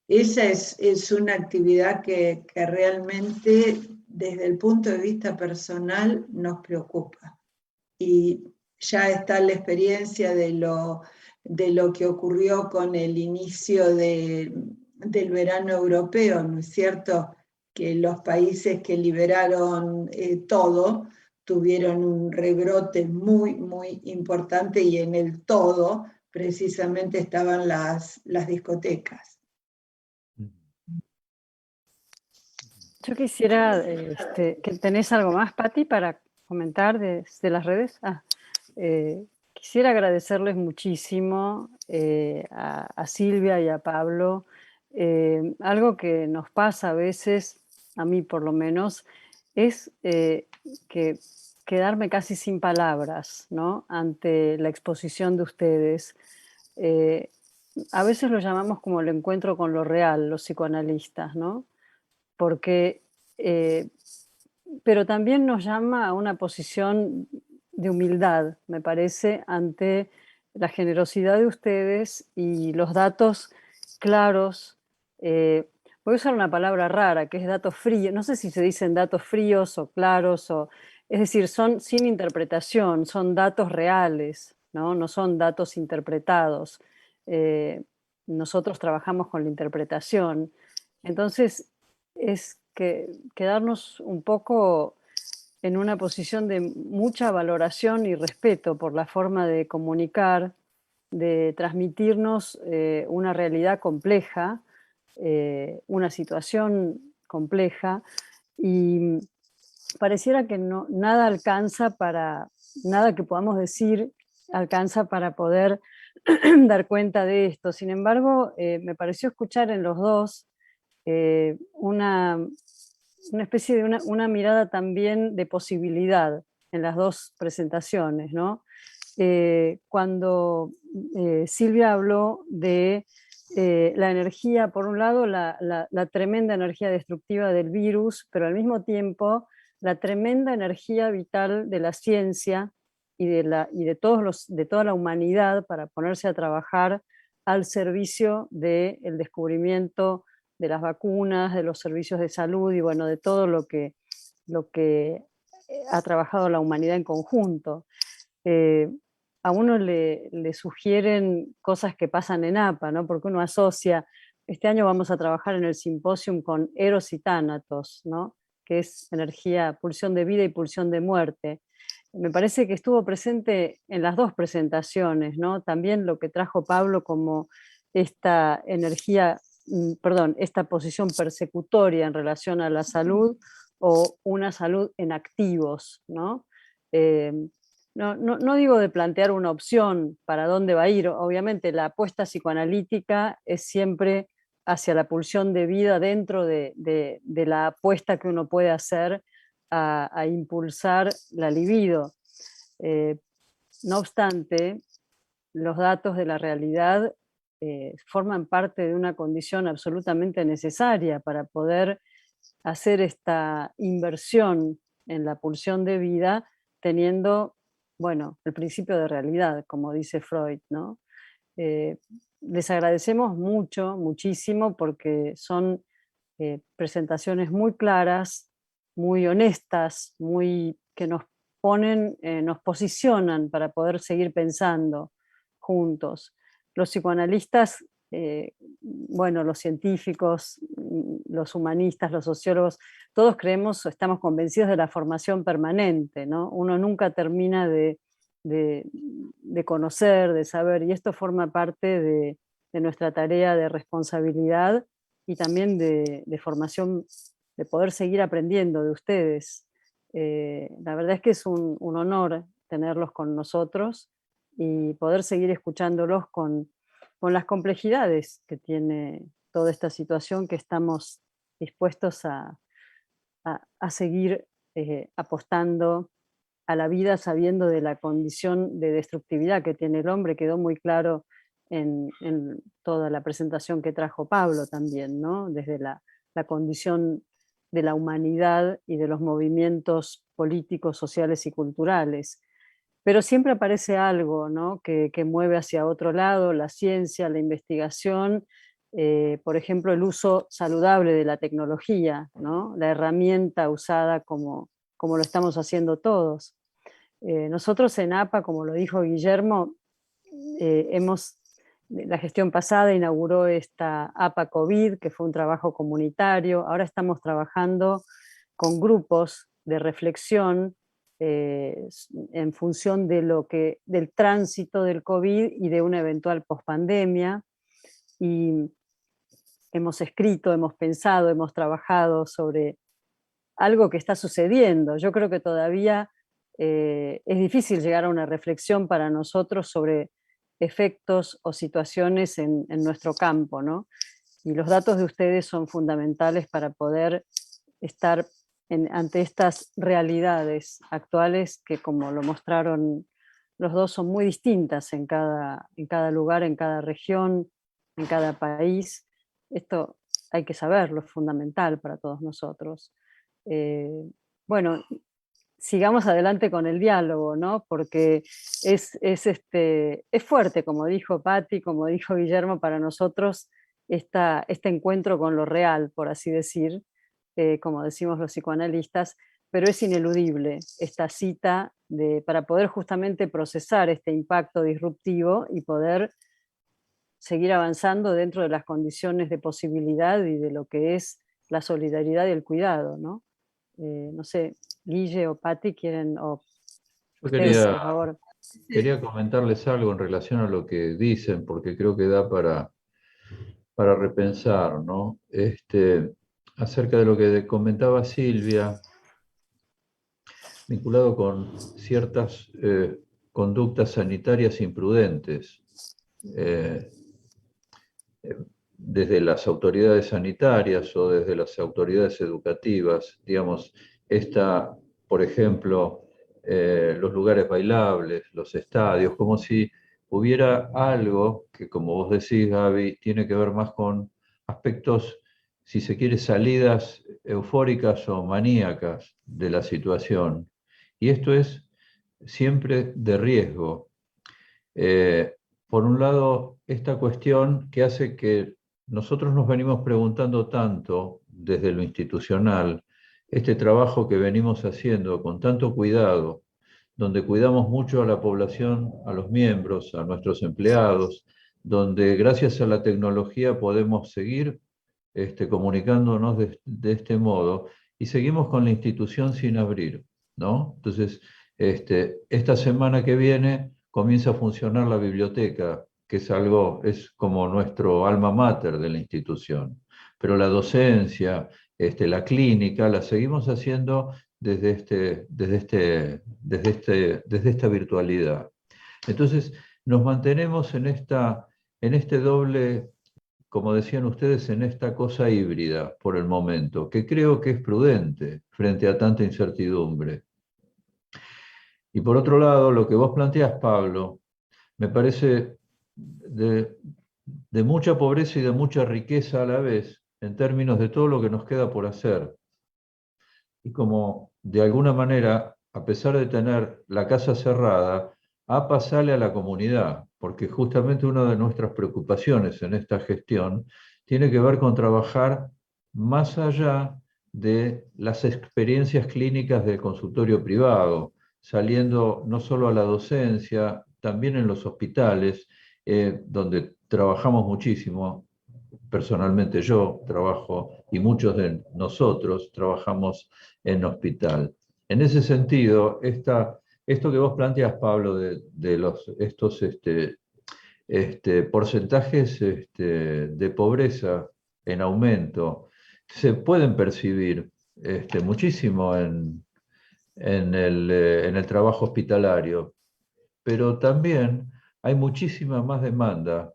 [SPEAKER 3] esa es una actividad que realmente desde el punto de vista personal nos preocupa. Y ya está la experiencia de lo que ocurrió con el inicio del verano europeo, ¿no es cierto? Que los países que liberaron todo tuvieron un rebrote muy, muy importante, y en el todo precisamente estaban las discotecas.
[SPEAKER 1] Yo quisiera, que ¿tenés algo más, Pati, para comentar de las redes? Quisiera agradecerles muchísimo a Silvia y a Pablo. Algo que nos pasa a veces, a mí por lo menos, es que quedarme casi sin palabras, ¿no?, ante la exposición de ustedes. A veces lo llamamos como el encuentro con lo real, los psicoanalistas, ¿no? Porque, pero también nos llama a una posición de humildad, me parece, ante la generosidad de ustedes y los datos claros. Voy a usar una palabra rara, que es datos fríos. No sé si se dicen datos fríos o claros, es decir, son sin interpretación, son datos reales, ¿no? No son datos interpretados. Nosotros trabajamos con la interpretación. Entonces, es que quedarnos un poco en una posición de mucha valoración y respeto por la forma de comunicar, de transmitirnos una realidad compleja, una situación compleja, y pareciera que nada alcanza nada que podamos decir alcanza para poder dar cuenta de esto. Sin embargo, me pareció escuchar en los dos una especie de una mirada también de posibilidad en las dos presentaciones, ¿no? Cuando Silvia habló de la energía, por un lado, la tremenda energía destructiva del virus, pero al mismo tiempo la tremenda energía vital de la ciencia y de toda la humanidad para ponerse a trabajar al servicio del descubrimiento de las vacunas, de los servicios de salud y bueno, de todo lo que ha trabajado la humanidad en conjunto. A uno le sugieren cosas que pasan en APA, ¿no? Porque uno asocia, este año vamos a trabajar en el simposio con Eros y Tánatos, ¿no?, que es energía, pulsión de vida y pulsión de muerte. Me parece que estuvo presente en las dos presentaciones, ¿no? También lo que trajo Pablo como esta energía, esta posición persecutoria en relación a la salud o una salud en activos, ¿no? No digo de plantear una opción para dónde va a ir, obviamente la apuesta psicoanalítica es siempre hacia la pulsión de vida dentro de la apuesta que uno puede hacer a impulsar la libido. No obstante, los datos de la realidad forman parte de una condición absolutamente necesaria para poder hacer esta inversión en la pulsión de vida, teniendo, bueno, el principio de realidad, como dice Freud, ¿no? Les agradecemos mucho, muchísimo, porque son presentaciones muy claras, muy honestas, que nos ponen, nos posicionan para poder seguir pensando juntos. Los psicoanalistas, bueno, los científicos, los humanistas, los sociólogos, todos creemos o estamos convencidos de la formación permanente, ¿no? Uno nunca termina de conocer, de saber, y esto forma parte de nuestra tarea de responsabilidad y también de formación, de poder seguir aprendiendo de ustedes. La verdad es que es un honor tenerlos con nosotros y poder seguir escuchándolos con las complejidades que tiene toda esta situación, que estamos dispuestos a seguir apostando a la vida sabiendo de la condición de destructividad que tiene el hombre. Quedó muy claro en toda la presentación que trajo Pablo también, ¿no? Desde la condición de la humanidad y de los movimientos políticos, sociales y culturales. Pero siempre aparece algo, ¿no? que mueve hacia otro lado, la ciencia, la investigación, por ejemplo, el uso saludable de la tecnología, ¿no? La herramienta usada como lo estamos haciendo todos. Nosotros en APA, como lo dijo Guillermo, la gestión pasada inauguró esta APA COVID, que fue un trabajo comunitario. Ahora estamos trabajando con grupos de reflexión en función de del tránsito del COVID y de una eventual pospandemia. Y hemos escrito, hemos pensado, hemos trabajado sobre algo que está sucediendo. Yo creo que todavía es difícil llegar a una reflexión para nosotros sobre efectos o situaciones en nuestro campo, ¿no? Y los datos de ustedes son fundamentales para poder estar ante estas realidades actuales que, como lo mostraron los dos, son muy distintas en cada lugar, en cada región, en cada país. Esto hay que saberlo, es fundamental para todos nosotros. Bueno, sigamos adelante con el diálogo, ¿no? Porque es fuerte, como dijo Patti, como dijo Guillermo, para nosotros este encuentro con lo real, por así decir, como decimos los psicoanalistas, pero es ineludible esta cita para poder justamente procesar este impacto disruptivo y poder seguir avanzando dentro de las condiciones de posibilidad y de lo que es la solidaridad y el cuidado, ¿no? No sé, Guille o Patti quieren, o
[SPEAKER 2] Yo
[SPEAKER 1] ustedes, por favor.
[SPEAKER 2] quería comentarles algo en relación a lo que dicen, porque creo que da para repensar, ¿no? Acerca de lo que comentaba Silvia, vinculado con ciertas conductas sanitarias imprudentes, desde las autoridades sanitarias o desde las autoridades educativas, digamos, por ejemplo, los lugares bailables, los estadios, como si hubiera algo que, como vos decís, Gaby, tiene que ver más con aspectos, si se quiere, salidas eufóricas o maníacas de la situación. Y esto es siempre de riesgo. Por un lado, esta cuestión que hace que nosotros nos venimos preguntando tanto desde lo institucional, este trabajo que venimos haciendo con tanto cuidado, donde cuidamos mucho a la población, a los miembros, a nuestros empleados, donde gracias a la tecnología podemos seguir comunicándonos de este modo y seguimos con la institución sin abrir, ¿no? Entonces, esta semana que viene comienza a funcionar la biblioteca, que es como nuestro alma mater de la institución. Pero la docencia, la clínica, la seguimos haciendo desde esta virtualidad. Entonces, nos mantenemos en este doble, como decían ustedes, en esta cosa híbrida por el momento, que creo que es prudente frente a tanta incertidumbre. Y por otro lado, lo que vos planteás, Pablo, me parece de mucha pobreza y de mucha riqueza a la vez, en términos de todo lo que nos queda por hacer. Y como de alguna manera, a pesar de tener la casa cerrada, APA sale a la comunidad, porque justamente una de nuestras preocupaciones en esta gestión tiene que ver con trabajar más allá de las experiencias clínicas del consultorio privado, saliendo no solo a la docencia, también en los hospitales, donde trabajamos muchísimo. Personalmente yo trabajo y muchos de nosotros trabajamos en hospital. En ese sentido, esto que vos planteas, Pablo, de estos porcentajes de pobreza en aumento, se pueden percibir muchísimo en el trabajo hospitalario, pero también hay muchísima más demanda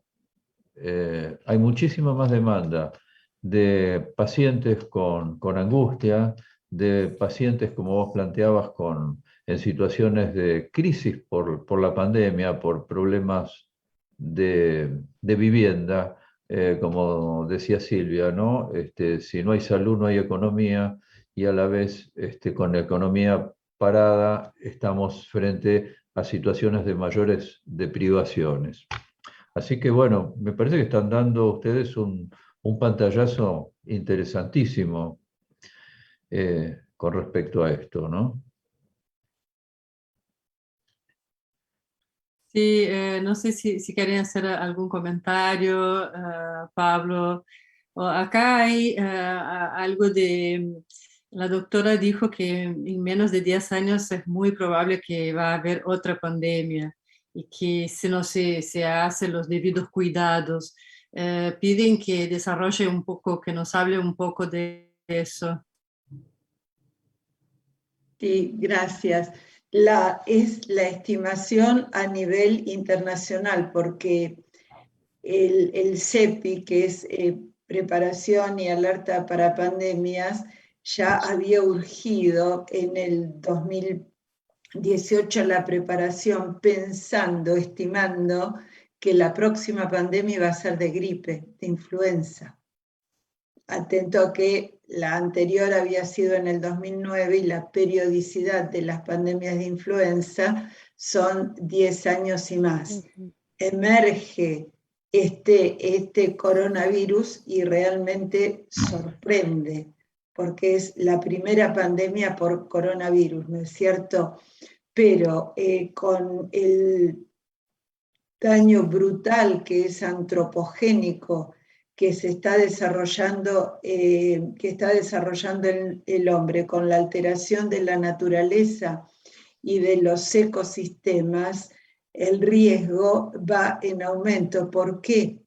[SPEAKER 2] hay muchísima más demanda de pacientes con angustia, de pacientes, como vos planteabas, en situaciones de crisis por la pandemia, por problemas de vivienda, como decía Silvia, ¿no? Si no hay salud, no hay economía, y a la vez, con la economía parada, estamos frente a situaciones de mayores privaciones. Así que bueno, me parece que están dando ustedes un pantallazo interesantísimo con respecto a esto, ¿no?
[SPEAKER 5] Sí, no sé si quieren hacer algún comentario, Pablo. Acá hay algo de... La doctora dijo que en menos de 10 años es muy probable que va a haber otra pandemia y que si no se hacen los debidos cuidados, piden que desarrolle un poco, que nos hable un poco de eso.
[SPEAKER 3] Sí, gracias. Es la estimación a nivel internacional, porque el CEPI, que es Preparación y Alerta para Pandemias, ya había urgido en el 2018 la preparación, estimando que la próxima pandemia iba a ser de gripe, de influenza. Atento a que la anterior había sido en el 2009 y la periodicidad de las pandemias de influenza son 10 años y más. Emerge este coronavirus y realmente sorprende, porque es la primera pandemia por coronavirus, ¿no es cierto? Pero con el daño brutal que es antropogénico, que se está desarrollando, el hombre, con la alteración de la naturaleza y de los ecosistemas, el riesgo va en aumento. ¿Por qué?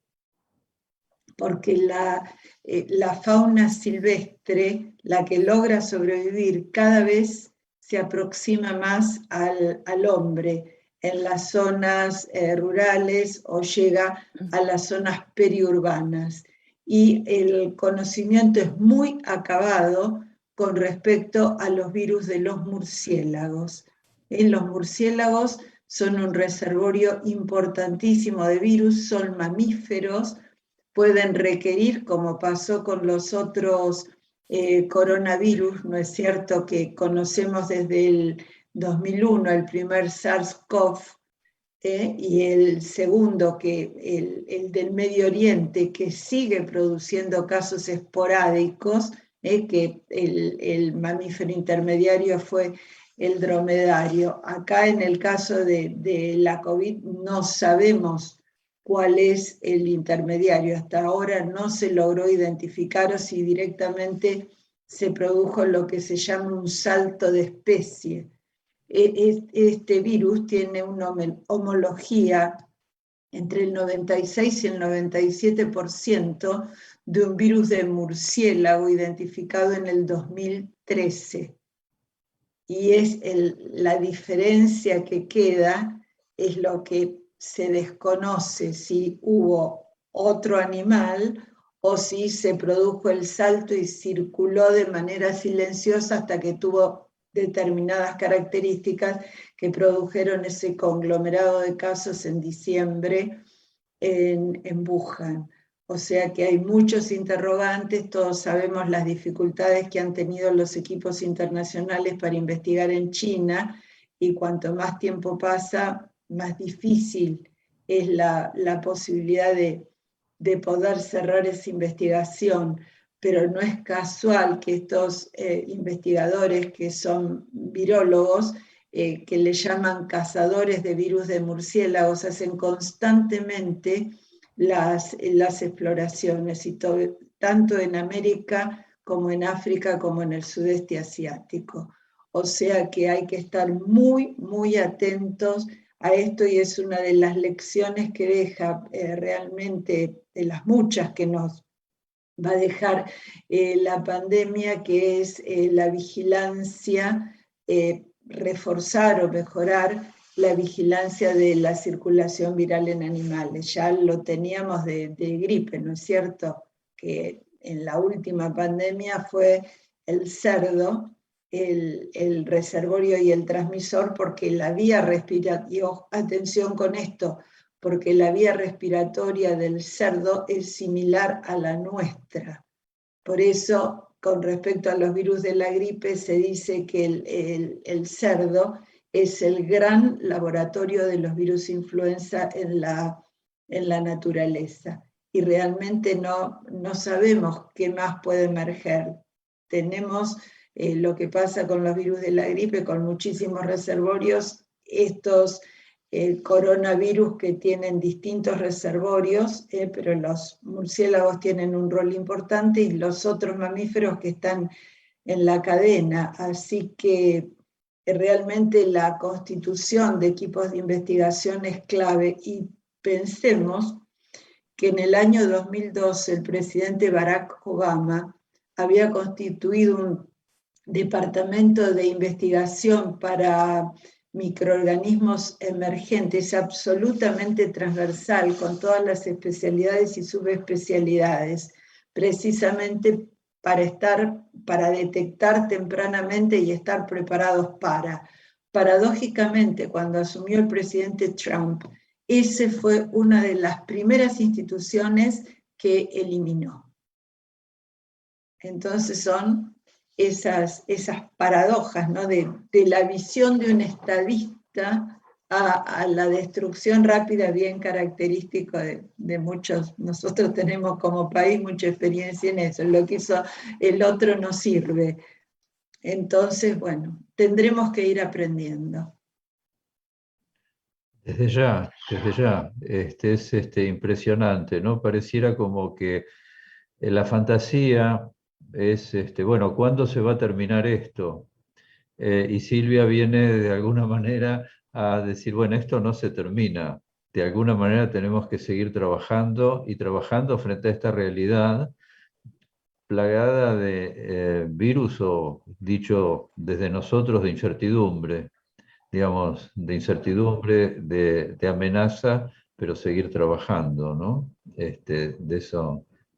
[SPEAKER 3] Porque la fauna silvestre, la que logra sobrevivir, cada vez se aproxima más al hombre en las zonas rurales o llega a las zonas periurbanas. Y el conocimiento es muy acabado con respecto a los virus de los murciélagos. Los murciélagos son un reservorio importantísimo de virus, son mamíferos, pueden requerir, como pasó con los otros coronavirus, ¿no es cierto?, que conocemos desde el 2001, el primer SARS-CoV, y el segundo, el del Medio Oriente, que sigue produciendo casos esporádicos, que el mamífero intermediario fue el dromedario. Acá en el caso de la COVID no sabemos cuál es el intermediario. Hasta ahora no se logró identificar o si directamente se produjo lo que se llama un salto de especie. Este virus tiene una homología entre el 96 y el 97% de un virus de murciélago identificado en el 2013. Y es la diferencia que queda, es lo que se desconoce, si hubo otro animal o si se produjo el salto y circuló de manera silenciosa hasta que tuvo determinadas características que produjeron ese conglomerado de casos en diciembre en Wuhan. O sea que hay muchos interrogantes, todos sabemos las dificultades que han tenido los equipos internacionales para investigar en China, y cuanto más tiempo pasa, más difícil es la posibilidad de poder cerrar esa investigación. Pero no es casual que estos investigadores, que son virólogos, que le llaman cazadores de virus de murciélagos, hacen constantemente las exploraciones, y tanto en América como en África como en el sudeste asiático. O sea que hay que estar muy, muy atentos a esto, y es una de las lecciones que deja realmente, de las muchas que nos va a dejar la pandemia, que es la vigilancia, reforzar o mejorar la vigilancia de la circulación viral en animales. Ya lo teníamos de gripe, ¿no es cierto? Que en la última pandemia fue el cerdo, el reservorio y el transmisor, porque la vía respiratoria, atención con esto, porque la vía respiratoria del cerdo es similar a la nuestra. Por eso, con respecto a los virus de la gripe, se dice que el cerdo es el gran laboratorio de los virus influenza en la naturaleza. Y realmente no sabemos qué más puede emerger. Tenemos lo que pasa con los virus de la gripe, con muchísimos reservorios, estos coronavirus que tienen distintos reservorios, pero los murciélagos tienen un rol importante y los otros mamíferos que están en la cadena. Así que realmente la constitución de equipos de investigación es clave, y pensemos que en el año 2012 el presidente Barack Obama había constituido un departamento de investigación para microorganismos emergentes absolutamente transversal, con todas las especialidades y subespecialidades, precisamente para detectar tempranamente y estar preparados para. Paradójicamente, cuando asumió el presidente Trump, esa fue una de las primeras instituciones que eliminó. Entonces son esas paradojas, ¿no? de la visión de un estadista a la destrucción rápida, bien característico de muchos. Nosotros tenemos como país mucha experiencia en eso. Lo que hizo el otro no sirve. Entonces, bueno, tendremos que ir aprendiendo.
[SPEAKER 2] Desde ya. Es impresionante, ¿no? Pareciera como que la fantasía es, bueno, ¿cuándo se va a terminar esto? Y Silvia viene de alguna manera a decir, bueno, esto no se termina. De alguna manera tenemos que seguir trabajando y trabajando frente a esta realidad plagada de virus, o dicho desde nosotros, de incertidumbre, digamos, de incertidumbre, de amenaza, pero seguir trabajando, ¿no? De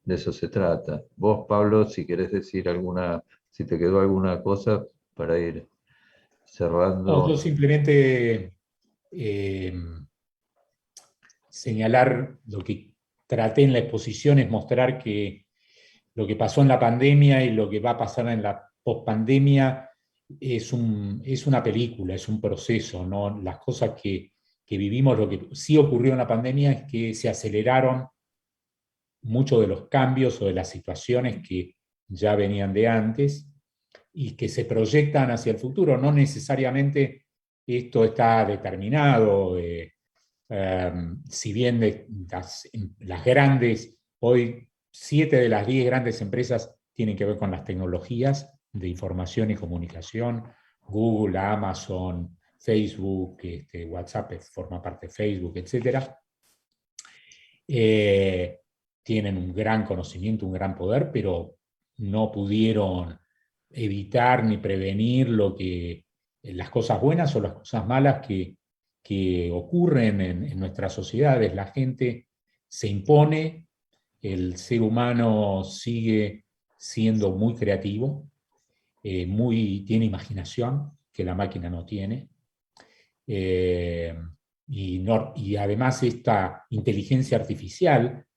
[SPEAKER 2] eso se trata. Vos, Pablo, si querés decir si te quedó alguna cosa para ir cerrando.
[SPEAKER 4] No, yo simplemente señalar lo que traté en la exposición, es mostrar que lo que pasó en la pandemia y lo que va a pasar en la pospandemia es una película, es un proceso, ¿no? Las cosas que vivimos, lo que sí ocurrió en la pandemia es que se aceleraron muchos de los cambios o de las situaciones que ya venían de antes y que se proyectan hacia el futuro. No necesariamente esto está determinado. Si bien las grandes, hoy 7 de las 10 grandes empresas tienen que ver con las tecnologías de información y comunicación, Google, Amazon, Facebook, WhatsApp forma parte de Facebook, etc. Tienen un gran conocimiento, un gran poder, pero no pudieron evitar ni prevenir las cosas buenas o las cosas malas que ocurren en nuestras sociedades. La gente se impone, el ser humano sigue siendo muy creativo, tiene imaginación, que la máquina no tiene, y además esta inteligencia artificial,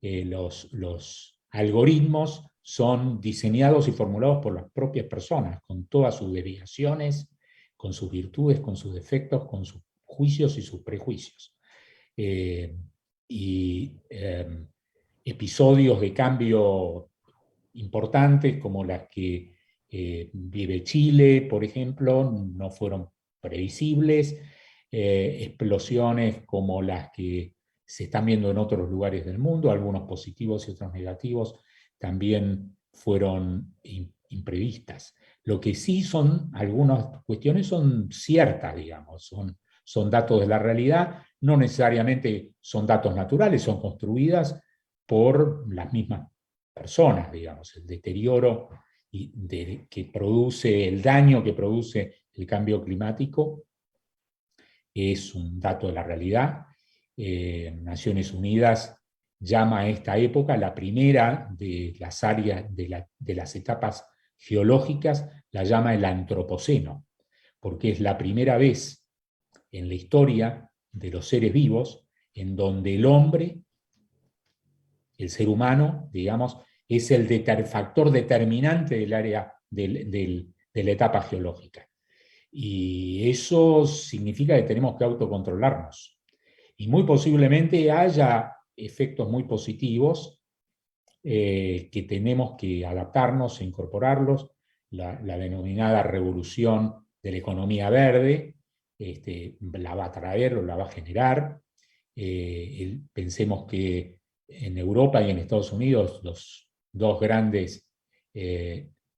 [SPEAKER 4] los algoritmos son diseñados y formulados por las propias personas, con todas sus desviaciones, con sus virtudes, con sus defectos, con sus juicios y sus prejuicios. Episodios de cambio importantes como las que vive Chile, por ejemplo, no fueron previsibles. Explosiones como las que se están viendo en otros lugares del mundo, algunos positivos y otros negativos, también fueron imprevistas. Lo que sí son, algunas cuestiones son ciertas, digamos, son datos de la realidad, no necesariamente son datos naturales, son construidas por las mismas personas, digamos, el deterioro que produce, el daño que produce el cambio climático es un dato de la realidad. Naciones Unidas llama a esta época la primera de las áreas, de las etapas geológicas, la llama el Antropoceno, porque es la primera vez en la historia de los seres vivos en donde el hombre, el ser humano, digamos, es el factor determinante del área de la etapa geológica. Y eso significa que tenemos que autocontrolarnos. Y muy posiblemente haya efectos muy positivos que tenemos que adaptarnos e incorporarlos. La denominada revolución de la economía verde la va a traer o la va a generar. Pensemos que en Europa y en Estados Unidos los dos grandes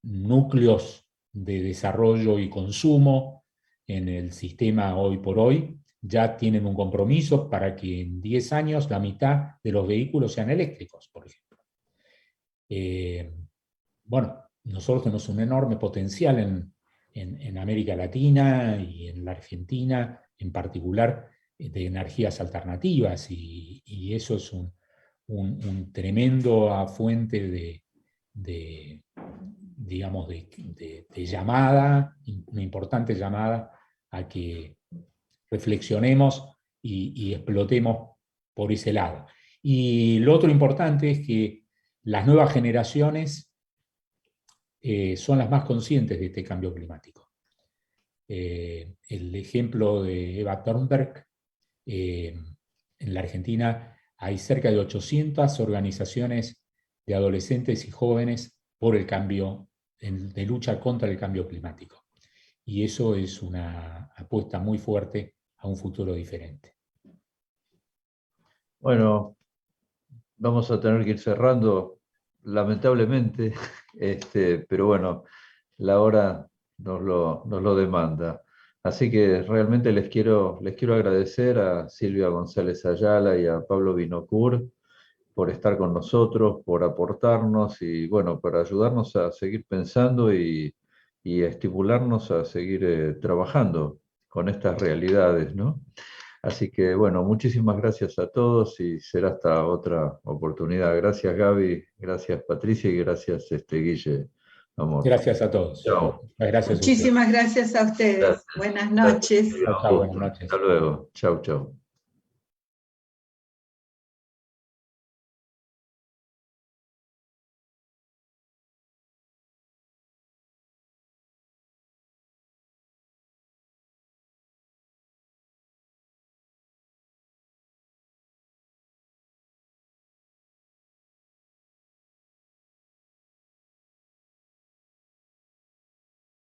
[SPEAKER 4] núcleos de desarrollo y consumo en el sistema hoy por hoy ya tienen un compromiso para que en 10 años la mitad de los vehículos sean eléctricos, por ejemplo. Bueno, nosotros tenemos un enorme potencial en América Latina y en la Argentina en particular de energías alternativas, y eso es un tremendo fuente digamos, de llamada, una importante llamada a que reflexionemos y explotemos por ese lado. Y lo otro importante es que las nuevas generaciones son las más conscientes de este cambio climático. El ejemplo de Eva Thunberg, en la Argentina hay cerca de 800 organizaciones de adolescentes y jóvenes por el cambio, de lucha contra el cambio climático. Y eso es una apuesta muy fuerte a un futuro diferente.
[SPEAKER 2] Bueno, vamos a tener que ir cerrando, lamentablemente, pero bueno, la hora nos lo demanda. Así que realmente les quiero agradecer a Silvia González Ayala y a Pablo Vinocourt por estar con nosotros, por aportarnos y bueno, para ayudarnos a seguir pensando y a estimularnos a seguir trabajando con estas realidades, ¿no? Así que bueno, muchísimas gracias a todos y será hasta otra oportunidad. Gracias Gaby, gracias Patricia y gracias Guille. Amor.
[SPEAKER 4] Gracias a todos.
[SPEAKER 2] Chao.
[SPEAKER 4] Gracias
[SPEAKER 3] Muchísimas gracias a ustedes.
[SPEAKER 2] Gracias.
[SPEAKER 3] Buenas noches.
[SPEAKER 4] Chao, buenas noches.
[SPEAKER 2] Hasta luego. Chau, chau.